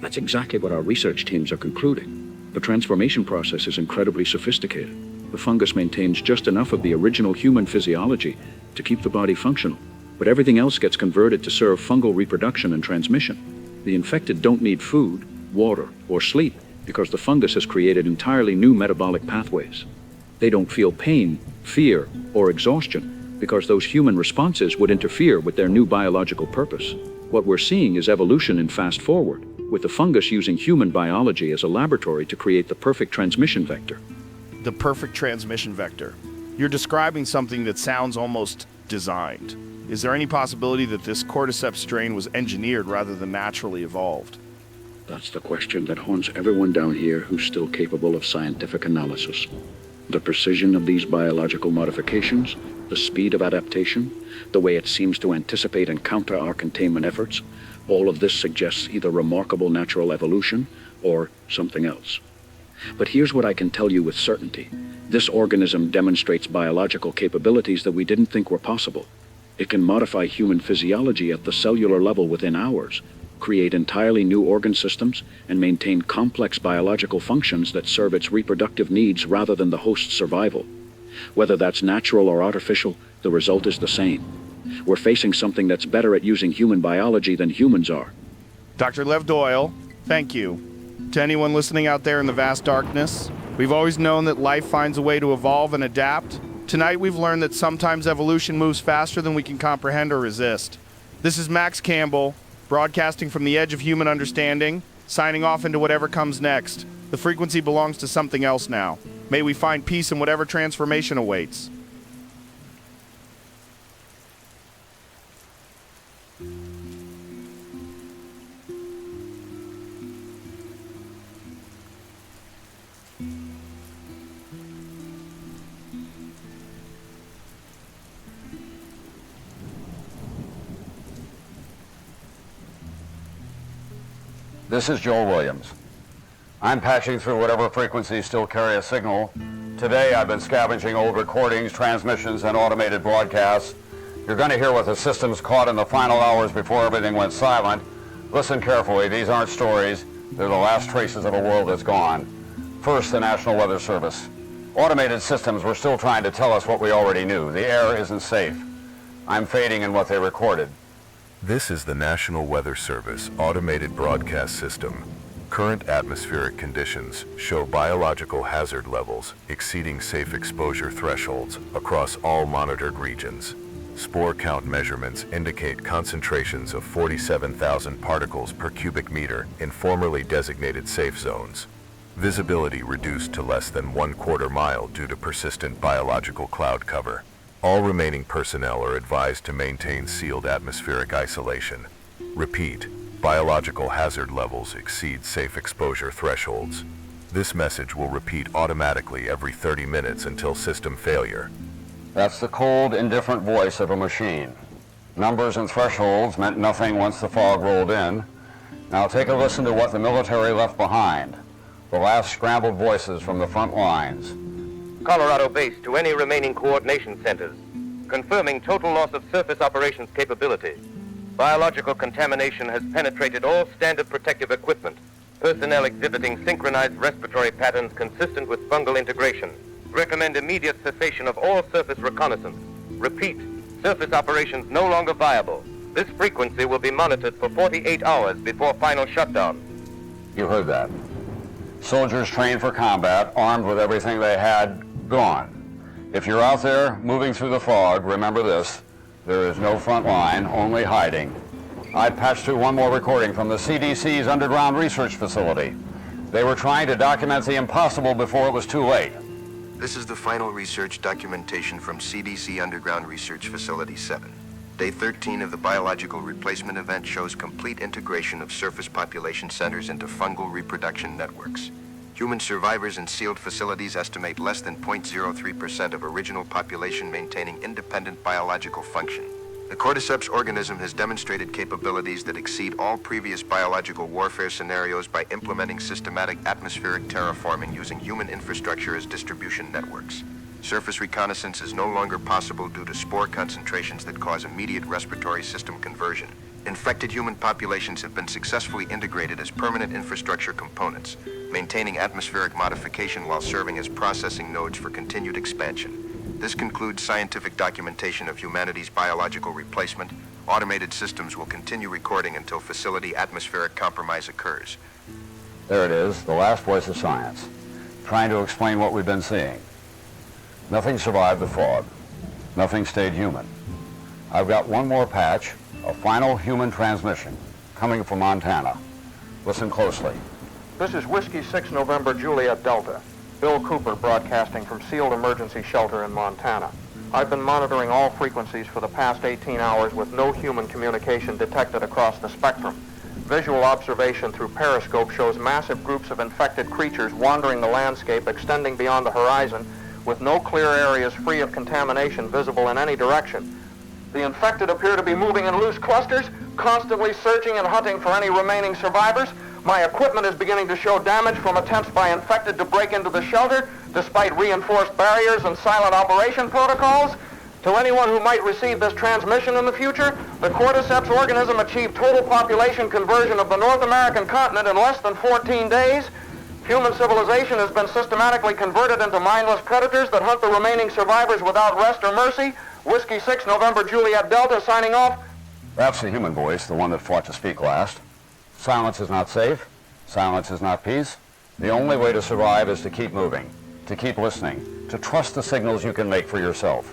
That's exactly what our research teams are concluding. The transformation process is incredibly sophisticated. The fungus maintains just enough of the original human physiology to keep the body functional, but everything else gets converted to serve fungal reproduction and transmission. The infected don't need food, water, or sleep because the fungus has created entirely new metabolic pathways. They don't feel pain, fear, or exhaustion because those human responses would interfere with their new biological purpose. What we're seeing is evolution in fast forward, with the fungus using human biology as a laboratory to create the perfect transmission vector. The perfect transmission vector. You're describing something that sounds almost designed. Is there any possibility that this Cordyceps strain was engineered rather than naturally evolved? That's the question that haunts everyone down here who's still capable of scientific analysis. The precision of these biological modifications, the speed of adaptation, the way it seems to anticipate and counter our containment efforts, all of this suggests either remarkable natural evolution or something else. But here's what I can tell you with certainty. This organism demonstrates biological capabilities that we didn't think were possible. It can modify human physiology at the cellular level within hours, create entirely new organ systems, and maintain complex biological functions that serve its reproductive needs rather than the host's survival. Whether that's natural or artificial, the result is the same. We're facing something that's better at using human biology than humans are. Dr. Lev Doyle, thank you. To anyone listening out there in the vast darkness, we've always known that life finds a way to evolve and adapt. Tonight we've learned that sometimes evolution moves faster than we can comprehend or resist. This is Max Campbell, broadcasting from the edge of human understanding, signing off into whatever comes next. The frequency belongs to something else now. May we find peace in whatever transformation awaits. This is Joel Williams. I'm patching through whatever frequencies still carry a signal. Today I've been scavenging old recordings, transmissions, and automated broadcasts. You're going to hear what the systems caught in the final hours before everything went silent. Listen carefully, these aren't stories. They're the last traces of a world that's gone. First, the National Weather Service. Automated systems were still trying to tell us what we already knew. The air isn't safe. I'm fading in what they recorded. This is the National Weather Service automated broadcast system. Current atmospheric conditions show biological hazard levels exceeding safe exposure thresholds across all monitored regions. Spore count measurements indicate concentrations of 47,000 particles per cubic meter in formerly designated safe zones. Visibility reduced to less than 1/4 mile due to persistent biological cloud cover. All remaining personnel are advised to maintain sealed atmospheric isolation. Repeat, biological hazard levels exceed safe exposure thresholds. This message will repeat automatically every 30 minutes until system failure. That's the cold, indifferent voice of a machine. Numbers and thresholds meant nothing once the fog rolled in. Now take a listen to what the military left behind. The last scrambled voices from the front lines. Colorado base to any remaining coordination centers, confirming total loss of surface operations capability. Biological contamination has penetrated all standard protective equipment. Personnel exhibiting synchronized respiratory patterns consistent with fungal integration. Recommend immediate cessation of all surface reconnaissance. Repeat, surface operations no longer viable. This frequency will be monitored for 48 hours before final shutdown. You heard that. Soldiers trained for combat, armed with everything they had, gone. If you're out there moving through the fog, remember this. There is no front line, only hiding. I patched through one more recording from the CDC's underground research facility. They were trying to document the impossible before it was too late. This is the final research documentation from CDC Underground Research Facility 7. Day 13 of the biological replacement event shows complete integration of surface population centers into fungal reproduction networks. Human survivors in sealed facilities estimate less than 0.03% of original population maintaining independent biological function. The Cordyceps organism has demonstrated capabilities that exceed all previous biological warfare scenarios by implementing systematic atmospheric terraforming using human infrastructure as distribution networks. Surface reconnaissance is no longer possible due to spore concentrations that cause immediate respiratory system conversion. Infected human populations have been successfully integrated as permanent infrastructure components, maintaining atmospheric modification while serving as processing nodes for continued expansion. This concludes scientific documentation of humanity's biological replacement. Automated systems will continue recording until facility atmospheric compromise occurs. There it is, the last voice of science, trying to explain what we've been seeing. Nothing survived the fog. Nothing stayed human. I've got one more patch, a final human transmission, coming from Montana. Listen closely. This is Whiskey 6 November Juliet Delta. Bill Cooper broadcasting from Sealed Emergency Shelter in Montana. I've been monitoring all frequencies for the past 18 hours with no human communication detected across the spectrum. Visual observation through periscope shows massive groups of infected creatures wandering the landscape extending beyond the horizon with no clear areas free of contamination visible in any direction. The infected appear to be moving in loose clusters, constantly searching and hunting for any remaining survivors. My equipment is beginning to show damage from attempts by infected to break into the shelter, despite reinforced barriers and silent operation protocols. To anyone who might receive this transmission in the future, the Cordyceps organism achieved total population conversion of the North American continent in less than 14 days. Human civilization has been systematically converted into mindless predators that hunt the remaining survivors without rest or mercy. Whiskey 6 November Juliet Delta signing off. That's the human voice, the one that fought to speak last. Silence is not safe. Silence is not peace. The only way to survive is to keep moving, to keep listening, to trust the signals you can make for yourself.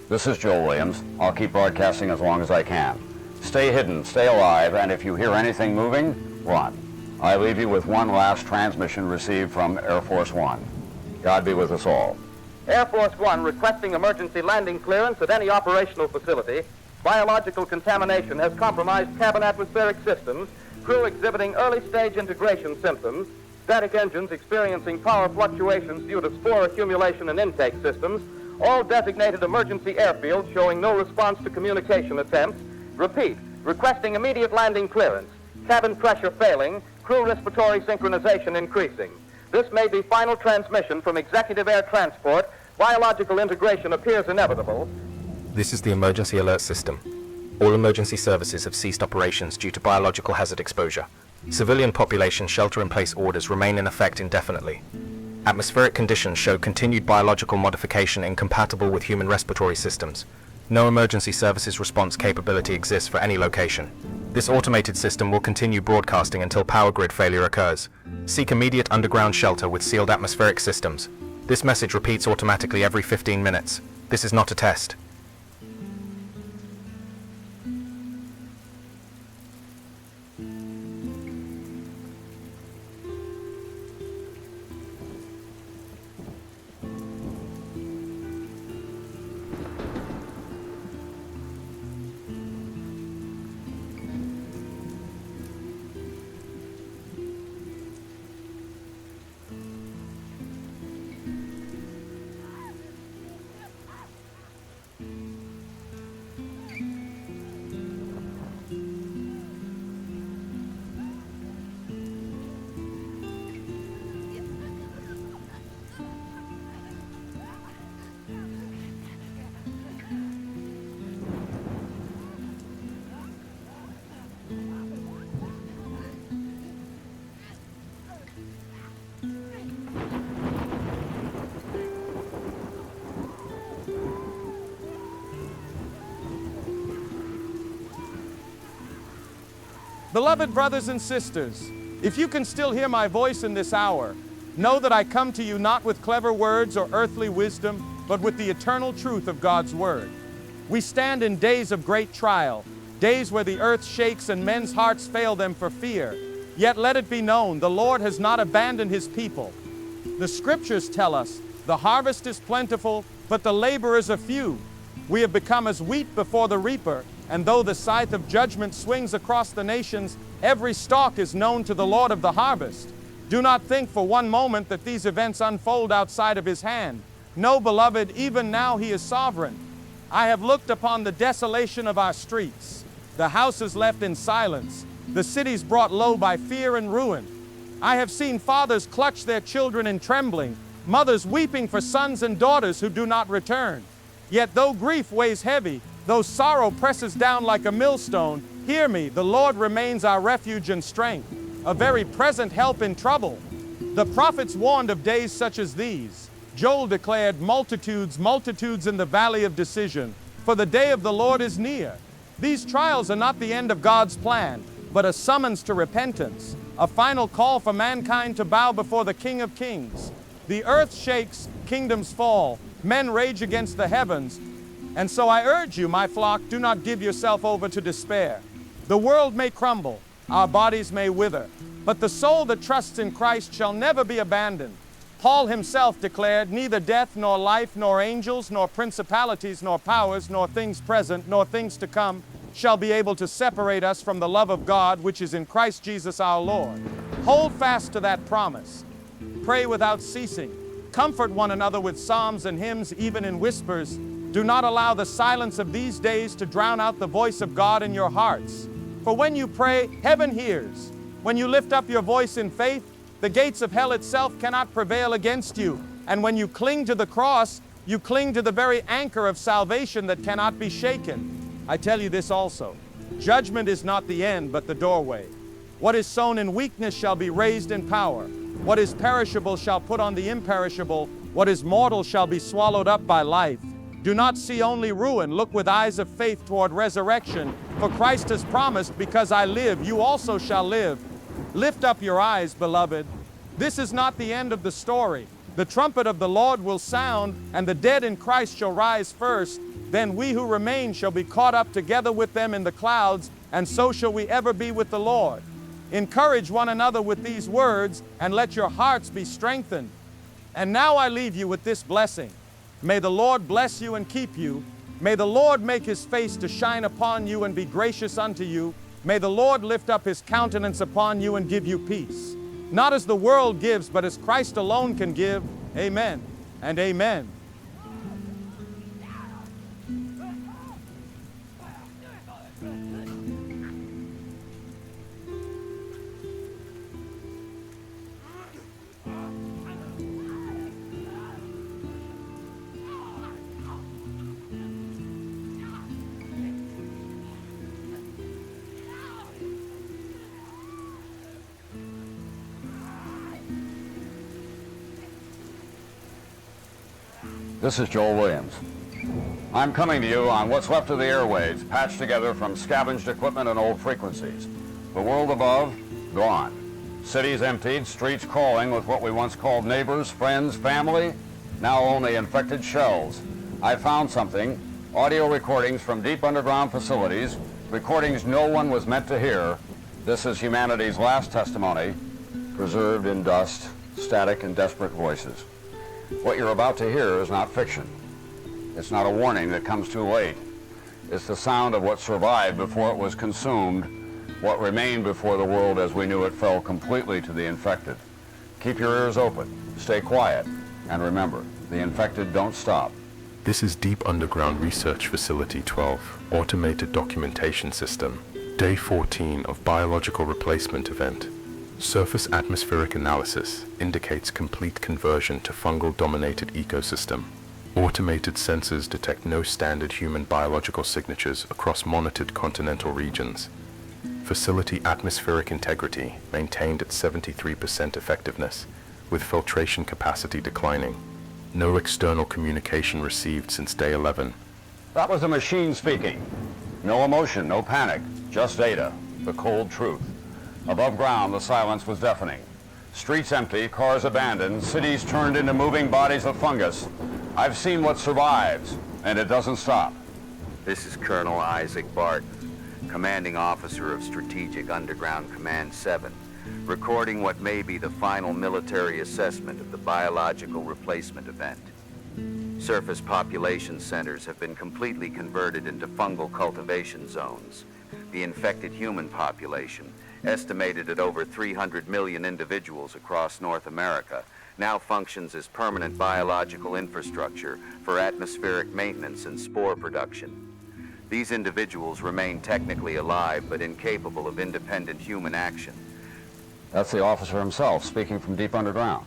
This is Joel Williams. I'll keep broadcasting as long as I can. Stay hidden, stay alive, and if you hear anything moving, run. I leave you with one last transmission received from Air Force One. God be with us all. Air Force One requesting emergency landing clearance at any operational facility. Biological contamination has compromised cabin atmospheric systems, crew exhibiting early-stage integration symptoms, static engines experiencing power fluctuations due to spore accumulation and intake systems, all designated emergency airfields showing no response to communication attempts. Repeat, requesting immediate landing clearance, cabin pressure failing, crew respiratory synchronization increasing. This may be final transmission from Executive Air Transport. Biological integration appears inevitable. This is the emergency alert system. All emergency services have ceased operations due to biological hazard exposure. Civilian population shelter-in-place orders remain in effect indefinitely. Atmospheric conditions show continued biological modification incompatible with human respiratory systems. No emergency services response capability exists for any location. This automated system will continue broadcasting until power grid failure occurs. Seek immediate underground shelter with sealed atmospheric systems. This message repeats automatically every 15 minutes. This is not a test. Beloved brothers and sisters, if you can still hear my voice in this hour, know that I come to you not with clever words or earthly wisdom, but with the eternal truth of God's word. We stand in days of great trial, days where the earth shakes and men's hearts fail them for fear. Yet let it be known, the Lord has not abandoned his people. The scriptures tell us, the harvest is plentiful, but the laborers are few. We have become as wheat before the reaper, and though the scythe of judgment swings across the nations, every stalk is known to the Lord of the harvest. Do not think for one moment that these events unfold outside of his hand. No, beloved, even now he is sovereign. I have looked upon the desolation of our streets, the houses left in silence, the cities brought low by fear and ruin. I have seen fathers clutch their children in trembling, mothers weeping for sons and daughters who do not return. Yet though grief weighs heavy, though sorrow presses down like a millstone, hear me, the Lord remains our refuge and strength, a very present help in trouble. The prophets warned of days such as these. Joel declared, multitudes, multitudes in the valley of decision, for the day of the Lord is near. These trials are not the end of God's plan, but a summons to repentance, a final call for mankind to bow before the King of Kings. The earth shakes, kingdoms fall, men rage against the heavens, and so I urge you, my flock, do not give yourself over to despair. The world may crumble, our bodies may wither, but the soul that trusts in Christ shall never be abandoned. Paul himself declared, neither death nor life, nor angels, nor principalities, nor powers, nor things present, nor things to come, shall be able to separate us from the love of God, which is in Christ Jesus our Lord. Hold fast to that promise. Pray without ceasing. Comfort one another with psalms and hymns, even in whispers. Do not allow the silence of these days to drown out the voice of God in your hearts. For when you pray, heaven hears. When you lift up your voice in faith, the gates of hell itself cannot prevail against you. And when you cling to the cross, you cling to the very anchor of salvation that cannot be shaken. I tell you this also, judgment is not the end, but the doorway. What is sown in weakness shall be raised in power. What is perishable shall put on the imperishable. What is mortal shall be swallowed up by life. Do not see only ruin, look with eyes of faith toward resurrection. For Christ has promised, because I live, you also shall live. Lift up your eyes, beloved. This is not the end of the story. The trumpet of the Lord will sound, and the dead in Christ shall rise first. Then we who remain shall be caught up together with them in the clouds, and so shall we ever be with the Lord. Encourage one another with these words, and let your hearts be strengthened. And now I leave you with this blessing. May the Lord bless you and keep you. May the Lord make his face to shine upon you and be gracious unto you. May the Lord lift up his countenance upon you and give you peace. Not as the world gives, but as Christ alone can give. Amen and amen. This is Joel Williams. I'm coming to you on what's left of the airwaves, patched together from scavenged equipment and old frequencies. The world above, gone. Cities emptied, streets crawling with what we once called neighbors, friends, family, now only infected shells. I found something, audio recordings from deep underground facilities, recordings no one was meant to hear. This is humanity's last testimony, preserved in dust, static and desperate voices. What you're about to hear is not fiction. It's not a warning that comes too late. It's the sound of what survived before it was consumed, what remained before the world as we knew it fell completely to the infected. Keep your ears open, stay quiet, and remember, the infected don't stop. This is Deep Underground Research Facility 12, Automated Documentation System, Day 14 of Biological Replacement Event. Surface atmospheric analysis indicates complete conversion to fungal-dominated ecosystem. Automated sensors detect no standard human biological signatures across monitored continental regions. Facility atmospheric integrity maintained at 73% effectiveness, with filtration capacity declining. No external communication received since day 11. That was a machine speaking. No emotion, no panic, just data, the cold truth. Above ground, the silence was deafening. Streets empty, cars abandoned, cities turned into moving bodies of fungus. I've seen what survives, and it doesn't stop. This is Colonel Isaac Barton, Commanding Officer of Strategic Underground Command 7, recording what may be the final military assessment of the biological replacement event. Surface population centers have been completely converted into fungal cultivation zones. The infected human population, estimated at over 300 million individuals across North America, now functions as permanent biological infrastructure for atmospheric maintenance and spore production. These individuals remain technically alive but incapable of independent human action. That's the officer himself speaking from deep underground.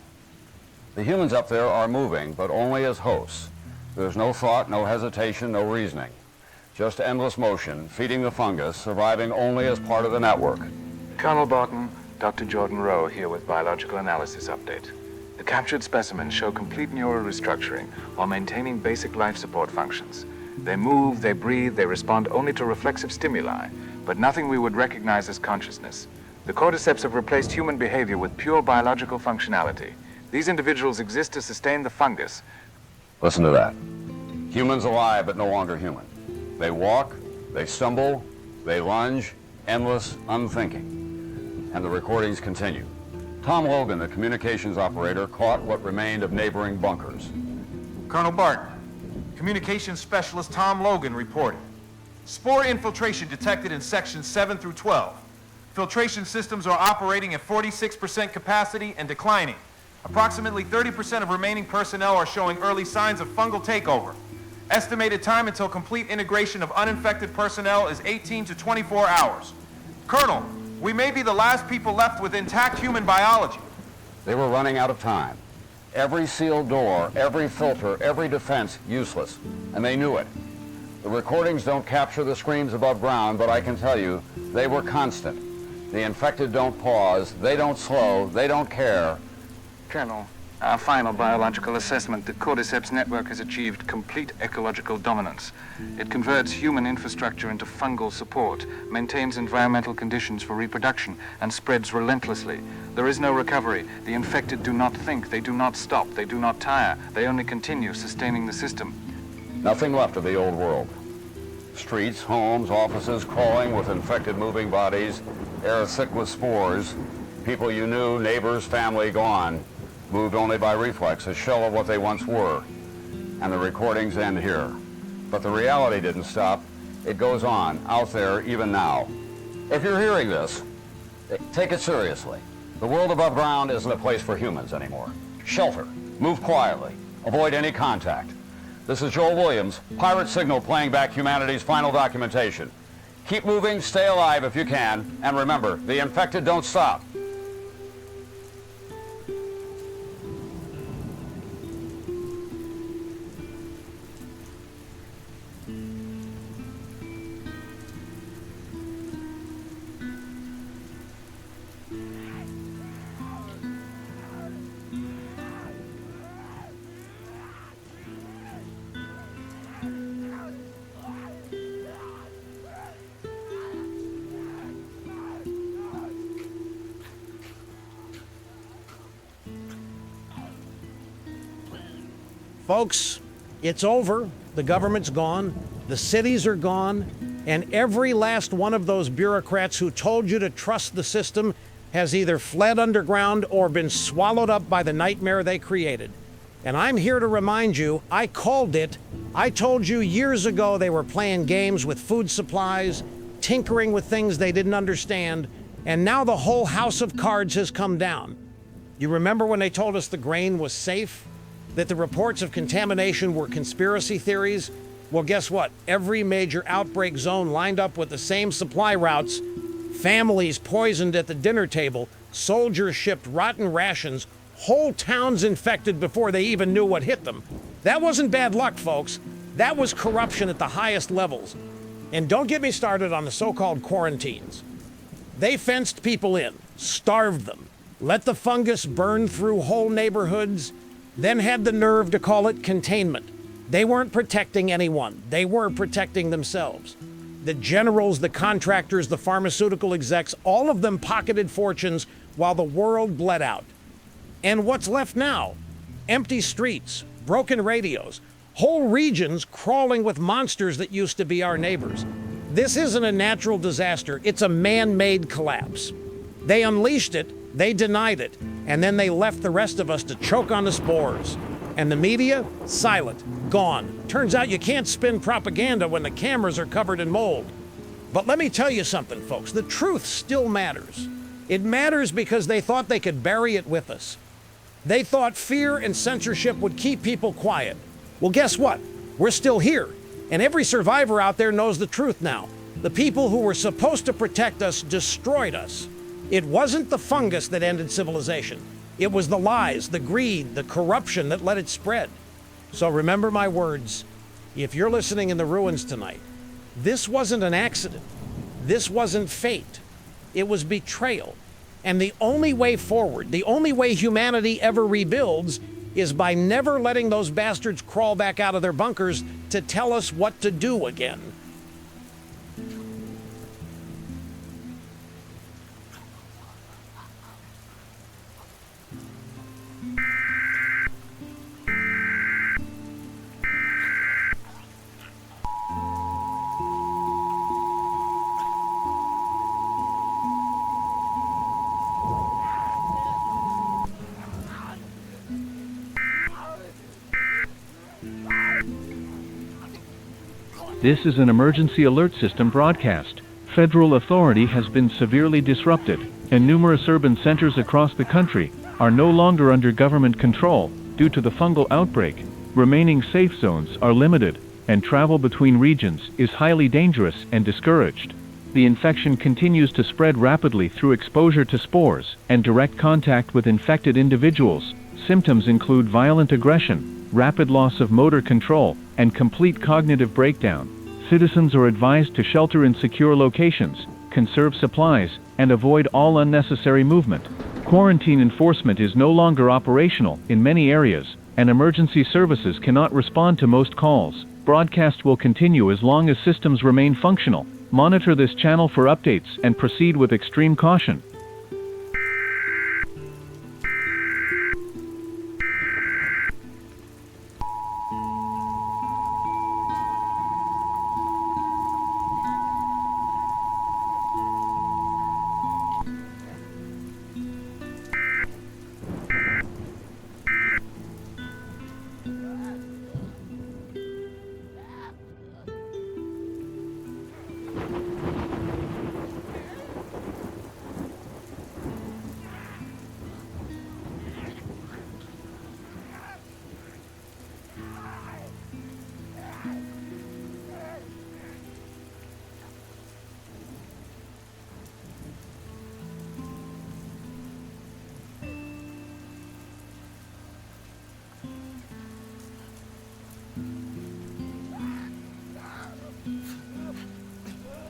The humans up there are moving, but only as hosts. There's no thought, no hesitation, no reasoning. Just endless motion, feeding the fungus, surviving only as part of the network. Colonel Barton, Dr. Jordan Rowe here with biological analysis update. The captured specimens show complete neural restructuring while maintaining basic life support functions. They move, they breathe, they respond only to reflexive stimuli, but nothing we would recognize as consciousness. The Cordyceps have replaced human behavior with pure biological functionality. These individuals exist to sustain the fungus. Listen to that. Humans alive, but no longer human. They walk, they stumble, they lunge, endless, unthinking. And the recordings continue. Tom Logan, the communications operator, caught what remained of neighboring bunkers. Colonel Barton, communications specialist Tom Logan reporting. Spore infiltration detected in sections 7 through 12. Filtration systems are operating at 46% capacity and declining. Approximately 30% of remaining personnel are showing early signs of fungal takeover. Estimated time until complete integration of uninfected personnel is 18 to 24 hours. Colonel, we may be the last people left with intact human biology. They were running out of time. Every sealed door, every filter, every defense useless, and they knew it. The recordings don't capture the screams above ground, but I can tell you, they were constant. The infected don't pause, they don't slow, they don't care. Colonel, Our final biological assessment, the Cordyceps network has achieved complete ecological dominance. It converts human infrastructure into fungal support, maintains environmental conditions for reproduction, and spreads relentlessly. There is no recovery. The infected do not think, they do not stop, they do not tire. They only continue sustaining the system. Nothing left of the old world. Streets, homes, offices crawling with infected moving bodies, air thick with spores, people you knew, neighbors, family gone, moved only by reflex, a shell of what they once were. And the recordings end here. But the reality didn't stop. It goes on, out there, even now. If you're hearing this, take it seriously. The world above ground isn't a place for humans anymore. Shelter, move quietly, avoid any contact. This is Joel Williams, Pirate Signal, playing back humanity's final documentation. Keep moving, stay alive if you can, and remember, the infected don't stop. Folks, it's over. The government's gone. The cities are gone. And every last one of those bureaucrats who told you to trust the system has either fled underground or been swallowed up by the nightmare they created. And I'm here to remind you, I called it. I told you years ago they were playing games with food supplies, tinkering with things they didn't understand, and now the whole house of cards has come down. You remember when they told us the grain was safe? That the reports of contamination were conspiracy theories? Well, guess what? Every major outbreak zone lined up with the same supply routes, families poisoned at the dinner table, soldiers shipped rotten rations, whole towns infected before they even knew what hit them. That wasn't bad luck, folks. That was corruption at the highest levels. And don't get me started on the so-called quarantines. They fenced people in, starved them, let the fungus burn through whole neighborhoods, then had the nerve to call it containment. They weren't protecting anyone. They were protecting themselves. The generals, the contractors, the pharmaceutical execs, all of them pocketed fortunes while the world bled out. And what's left now? Empty streets, broken radios, whole regions crawling with monsters that used to be our neighbors. This isn't a natural disaster. It's a man-made collapse. They unleashed it, they denied it, and then they left the rest of us to choke on the spores. And the media? Silent, gone. Turns out you can't spin propaganda when the cameras are covered in mold. But let me tell you something, folks. The truth still matters. It matters because they thought they could bury it with us. They thought fear and censorship would keep people quiet. Well, guess what? We're still here. And every survivor out there knows the truth now. The people who were supposed to protect us destroyed us. It wasn't the fungus that ended civilization. It was the lies, the greed, the corruption that let it spread. So remember my words. If you're listening in the ruins tonight, this wasn't an accident. This wasn't fate. It was betrayal. And the only way forward, the only way humanity ever rebuilds, is by never letting those bastards crawl back out of their bunkers to tell us what to do again. This is an emergency alert system broadcast. Federal authority has been severely disrupted, and numerous urban centers across the country are no longer under government control due to the fungal outbreak. Remaining safe zones are limited, and travel between regions is highly dangerous and discouraged. The infection continues to spread rapidly through exposure to spores and direct contact with infected individuals. Symptoms include violent aggression, rapid loss of motor control, and complete cognitive breakdown. Citizens are advised to shelter in secure locations, conserve supplies, and avoid all unnecessary movement. Quarantine enforcement is no longer operational in many areas, and emergency services cannot respond to most calls. Broadcast will continue as long as systems remain functional. Monitor this channel for updates and proceed with extreme caution.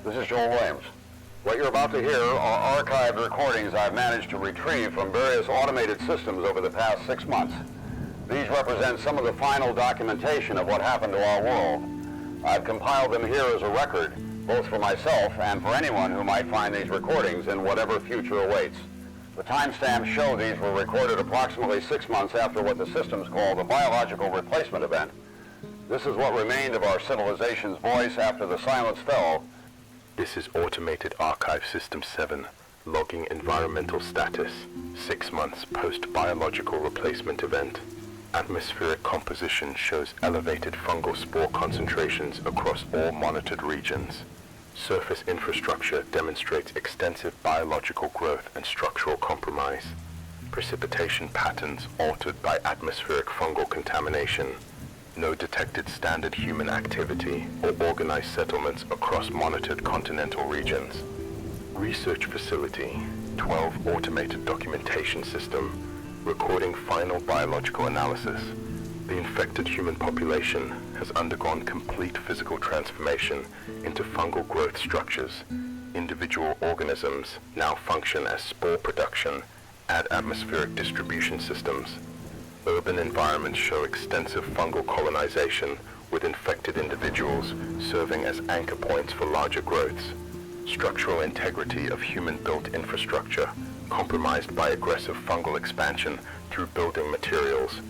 This is Joel Williams. What you're about to hear are archived recordings I've managed to retrieve from various automated systems over the past 6 months. These represent some of the final documentation of what happened to our world. I've compiled them here as a record, both for myself and for anyone who might find these recordings in whatever future awaits. The timestamps show these were recorded approximately 6 months after what the systems call the biological replacement event. This is what remained of our civilization's voice after the silence fell. This is Automated Archive System 7, logging environmental status, 6 months post-biological replacement event. Atmospheric composition shows elevated fungal spore concentrations across all monitored regions. Surface infrastructure demonstrates extensive biological growth and structural compromise. Precipitation patterns altered by atmospheric fungal contamination. No detected standard human activity or organized settlements across monitored continental regions. Research facility, 12 automated documentation system, recording final biological analysis. The infected human population has undergone complete physical transformation into fungal growth structures. Individual organisms now function as spore production and atmospheric distribution systems. Urban environments show extensive fungal colonization with infected individuals serving as anchor points for larger growths. Structural integrity of human-built infrastructure compromised by aggressive fungal expansion through building materials.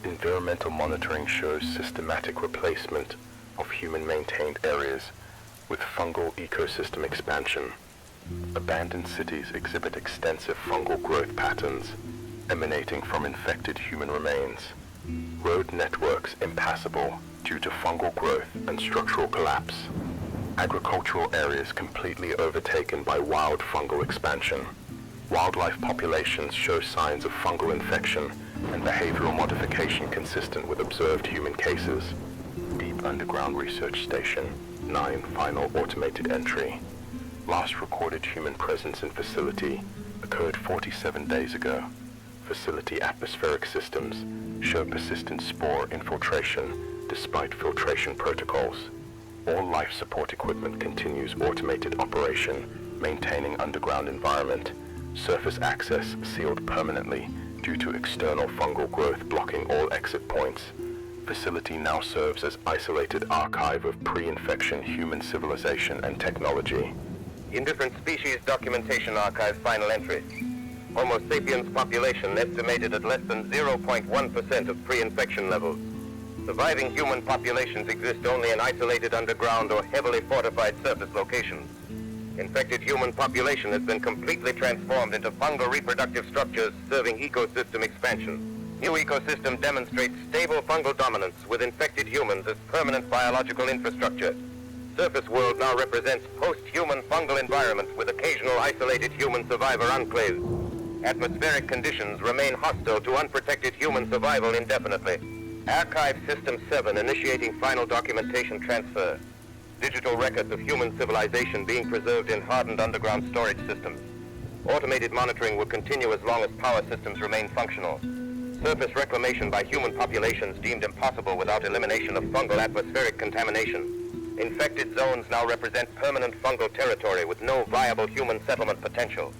Environmental monitoring shows systematic replacement of human-maintained areas with fungal ecosystem expansion. Abandoned cities exhibit extensive fungal growth patterns emanating from infected human remains. Road networks impassable due to fungal growth and structural collapse. Agricultural areas completely overtaken by wild fungal expansion. Wildlife populations show signs of fungal infection and behavioral modification consistent with observed human cases. Deep underground research station, 9 final automated entry. Last recorded human presence in facility occurred 47 days ago. Facility atmospheric systems show persistent spore infiltration despite filtration protocols. All life support equipment continues automated operation, maintaining underground environment. Surface access sealed permanently due to external fungal growth blocking all exit points. Facility now serves as isolated archive of pre-infection human civilization and technology. Indifferent species documentation archive final entry. Homo sapiens population estimated at less than 0.1% of pre-infection levels. Surviving human populations exist only in isolated underground or heavily fortified surface locations. Infected human population has been completely transformed into fungal reproductive structures serving ecosystem expansion. New ecosystem demonstrates stable fungal dominance with infected humans as permanent biological infrastructure. Surface world now represents post-human fungal environment with occasional isolated human survivor enclaves. Atmospheric conditions remain hostile to unprotected human survival indefinitely. Archive System 7 initiating final documentation transfer. Digital records of human civilization being preserved in hardened underground storage systems. Automated monitoring will continue as long as power systems remain functional. Surface reclamation by human populations deemed impossible without elimination of fungal atmospheric contamination. Infected zones now represent permanent fungal territory with no viable human settlement potential.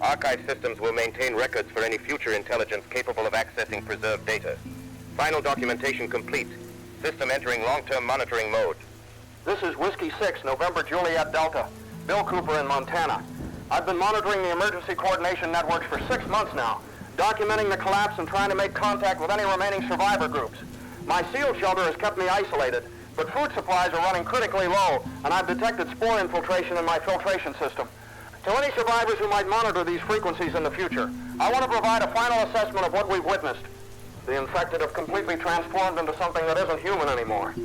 Archive systems will maintain records for any future intelligence capable of accessing preserved data. Final documentation complete. System entering long-term monitoring mode. This is Whiskey 6, November Juliet Delta. Bill Cooper in Montana. I've been monitoring the emergency coordination networks for 6 months now, documenting the collapse and trying to make contact with any remaining survivor groups. My SEAL shelter has kept me isolated, but food supplies are running critically low, and I've detected spore infiltration in my filtration system. To any survivors who might monitor these frequencies in the future, I want to provide a final assessment of what we've witnessed. The infected have completely transformed into something that isn't human anymore.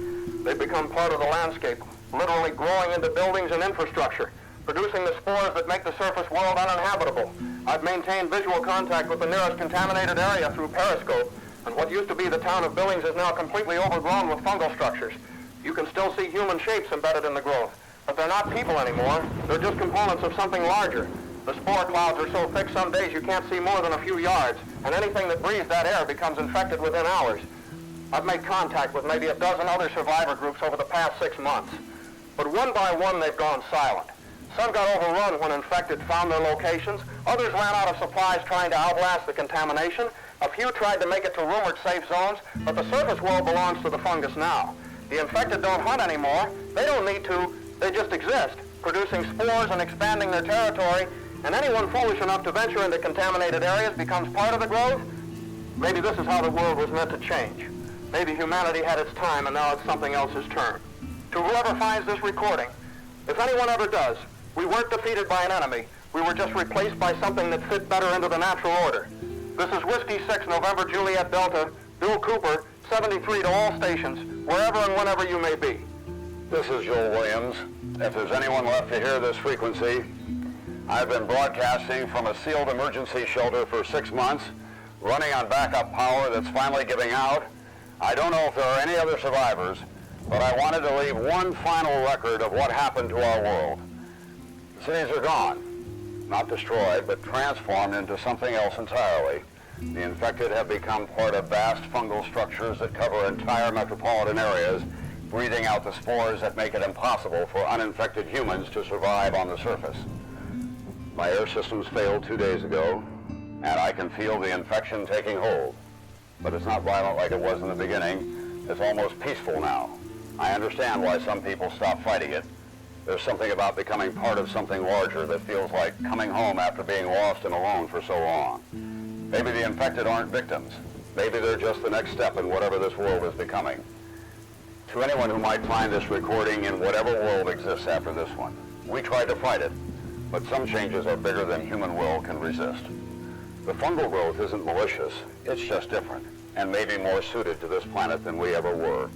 They've become part of the landscape, literally growing into buildings and infrastructure, producing the spores that make the surface world uninhabitable. I've maintained visual contact with the nearest contaminated area through periscope, and what used to be the town of Billings is now completely overgrown with fungal structures. You can still see human shapes embedded in the growth, but they're not people anymore. They're just components of something larger. The spore clouds are so thick some days you can't see more than a few yards, and anything that breathes that air becomes infected within hours. I've made contact with maybe a dozen other survivor groups over the past 6 months, but one by one they've gone silent. Some got overrun when infected found their locations. Others ran out of supplies trying to outlast the contamination. A few tried to make it to rumored safe zones, but the surface world belongs to the fungus now. The infected don't hunt anymore. They don't need to. They just exist, producing spores and expanding their territory, and anyone foolish enough to venture into contaminated areas becomes part of the growth. Maybe this is how the world was meant to change. Maybe humanity had its time and now it's something else's turn. To whoever finds this recording, if anyone ever does, we weren't defeated by an enemy. We were just replaced by something that fit better into the natural order. This is Whiskey 6, November Juliet Delta, Bill Cooper, 73 to all stations, wherever and whenever you may be. This is Joel Williams. If there's anyone left to hear this frequency, I've been broadcasting from a sealed emergency shelter for 6 months, running on backup power that's finally giving out. I don't know if there are any other survivors, but I wanted to leave one final record of what happened to our world. The cities are gone, not destroyed, but transformed into something else entirely. The infected have become part of vast fungal structures that cover entire metropolitan areas, breathing out the spores that make it impossible for uninfected humans to survive on the surface. My air systems failed 2 days ago, and I can feel the infection taking hold. But it's not violent like it was in the beginning. It's almost peaceful now. I understand why some people stop fighting it. There's something about becoming part of something larger that feels like coming home after being lost and alone for so long. Maybe the infected aren't victims. Maybe they're just the next step in whatever this world is becoming. To anyone who might find this recording in whatever world exists after this one, we tried to fight it, but some changes are bigger than human will can resist. The fungal growth isn't malicious, it's just different, and maybe more suited to this planet than we ever were.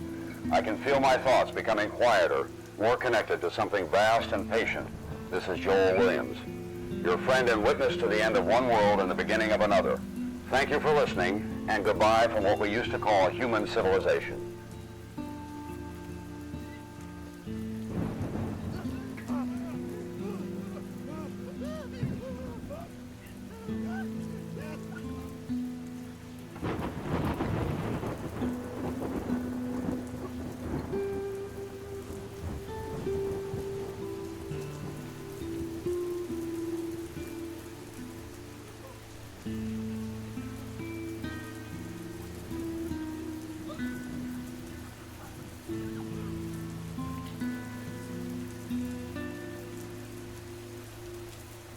I can feel my thoughts becoming quieter, more connected to something vast and patient. This is Joel Williams, your friend and witness to the end of one world and the beginning of another. Thank you for listening, and goodbye from what we used to call human civilization.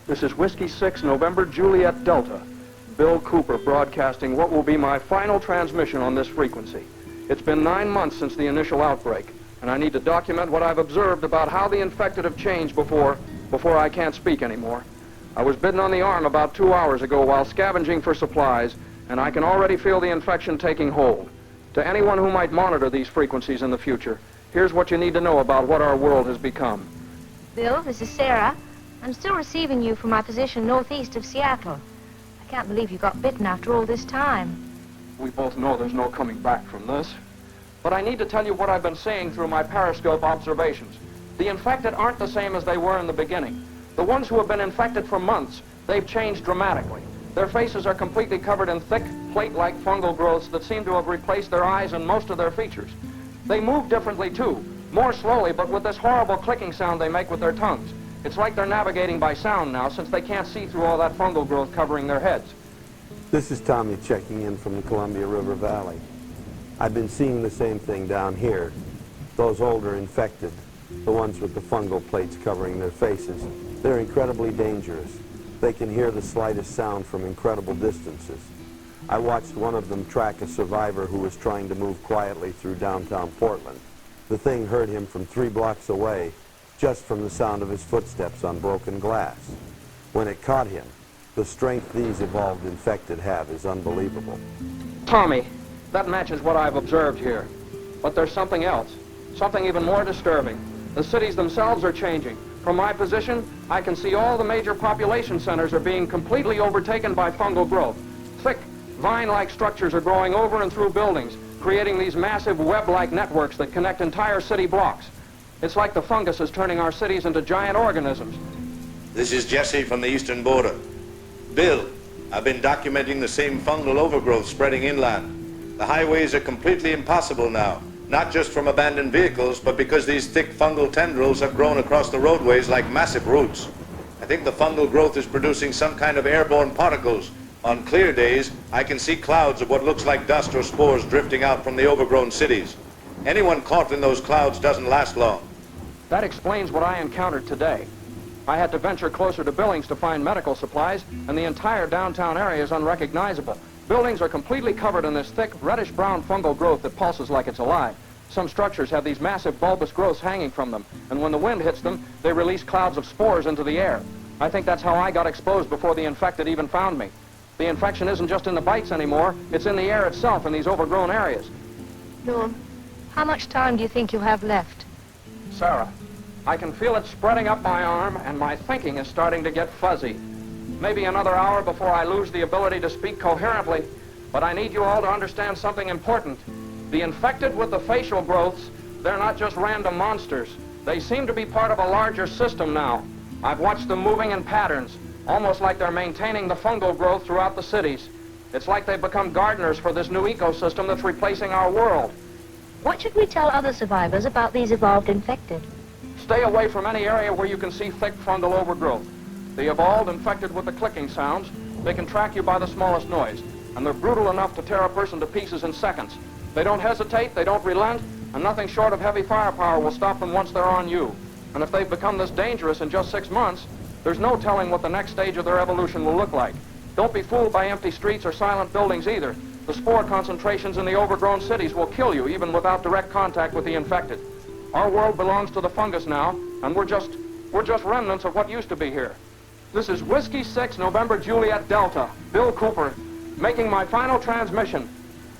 This is Whiskey 6, November Juliet Delta. Bill Cooper broadcasting what will be my final transmission on this frequency. It's been 9 months since the initial outbreak, and I need to document what I've observed about how the infected have changed before I can't speak anymore. I was bitten on the arm about 2 hours ago while scavenging for supplies, and I can already feel the infection taking hold. To anyone who might monitor these frequencies in the future, here's what you need to know about what our world has become. Bill, this is Sarah. I'm still receiving you from my position northeast of Seattle. I can't believe you got bitten after all this time. We both know there's no coming back from this. But I need to tell you what I've been seeing through my periscope observations. The infected aren't the same as they were in the beginning. The ones who have been infected for months, they've changed dramatically. Their faces are completely covered in thick, plate-like fungal growths that seem to have replaced their eyes and most of their features. They move differently, too, more slowly, but with this horrible clicking sound they make with their tongues. It's like they're navigating by sound now, since they can't see through all that fungal growth covering their heads. This is Tommy checking in from the Columbia River Valley. I've been seeing the same thing down here. Those older infected, the ones with the fungal plates covering their faces, they're incredibly dangerous. They can hear the slightest sound from incredible distances. I watched one of them track a survivor who was trying to move quietly through downtown Portland. The thing heard him from 3 blocks away, just from the sound of his footsteps on broken glass. When it caught him, the strength these evolved infected have is unbelievable. Tommy, that matches what I've observed here. But there's something else, something even more disturbing. The cities themselves are changing. From my position, I can see all the major population centers are being completely overtaken by fungal growth. Thick, vine-like structures are growing over and through buildings, creating these massive web-like networks that connect entire city blocks. It's like the fungus is turning our cities into giant organisms. This is Jesse from the eastern border. Bill, I've been documenting the same fungal overgrowth spreading inland. The highways are completely impossible now, not just from abandoned vehicles, but because these thick fungal tendrils have grown across the roadways like massive roots. I think the fungal growth is producing some kind of airborne particles. On clear days, I can see clouds of what looks like dust or spores drifting out from the overgrown cities. Anyone caught in those clouds doesn't last long. That explains what I encountered today. I had to venture closer to Billings to find medical supplies, and the entire downtown area is unrecognizable. Buildings are completely covered in this thick, reddish-brown fungal growth that pulses like it's alive. Some structures have these massive bulbous growths hanging from them, and when the wind hits them, they release clouds of spores into the air. I think that's how I got exposed before the infected even found me. The infection isn't just in the bites anymore, it's in the air itself in these overgrown areas. Norm, how much time do you think you have left? Sarah, I can feel it spreading up my arm, and my thinking is starting to get fuzzy. Maybe another hour before I lose the ability to speak coherently, but I need you all to understand something important. The infected with the facial growths, they're not just random monsters. They seem to be part of a larger system now. I've watched them moving in patterns, almost like they're maintaining the fungal growth throughout the cities. It's like they've become gardeners for this new ecosystem that's replacing our world. What should we tell other survivors about these evolved infected? Stay away from any area where you can see thick fungal overgrowth. The evolved infected with the clicking sounds, they can track you by the smallest noise, and they're brutal enough to tear a person to pieces in seconds. They don't hesitate, they don't relent, and nothing short of heavy firepower will stop them once they're on you. And if they've become this dangerous in just 6 months, there's no telling what the next stage of their evolution will look like. Don't be fooled by empty streets or silent buildings either. The spore concentrations in the overgrown cities will kill you even without direct contact with the infected. Our world belongs to the fungus now, and we're just remnants of what used to be here. This is Whiskey 6 November Juliet Delta, Bill Cooper, making my final transmission.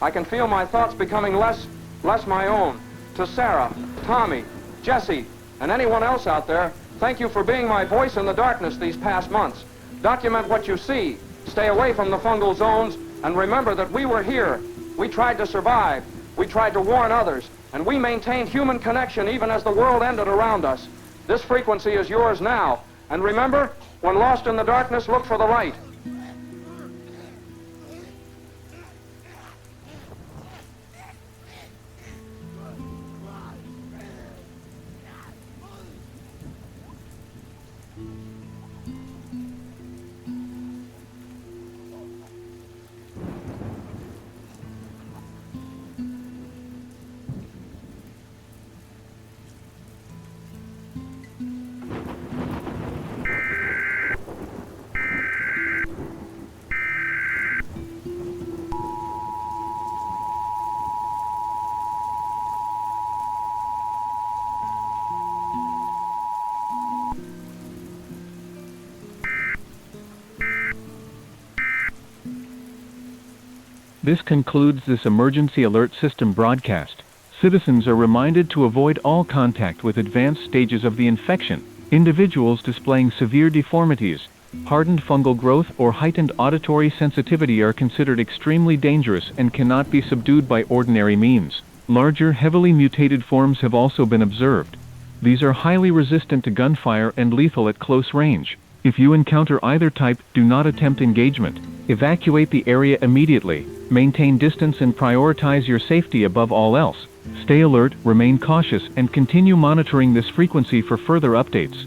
I can feel my thoughts becoming less my own. To Sarah, Tommy, Jesse, and anyone else out there, thank you for being my voice in the darkness these past months. Document what you see, stay away from the fungal zones, and remember that we were here. We tried to survive, we tried to warn others, and we maintained human connection even as the world ended around us. This frequency is yours now, and remember, when lost in the darkness, look for the light. This concludes this emergency alert system broadcast. Citizens are reminded to avoid all contact with advanced stages of the infection. Individuals displaying severe deformities, hardened fungal growth, or heightened auditory sensitivity are considered extremely dangerous and cannot be subdued by ordinary means. Larger, heavily mutated forms have also been observed. These are highly resistant to gunfire and lethal at close range. If you encounter either type, do not attempt engagement. Evacuate the area immediately. Maintain distance and prioritize your safety above all else. Stay alert, remain cautious, and continue monitoring this frequency for further updates.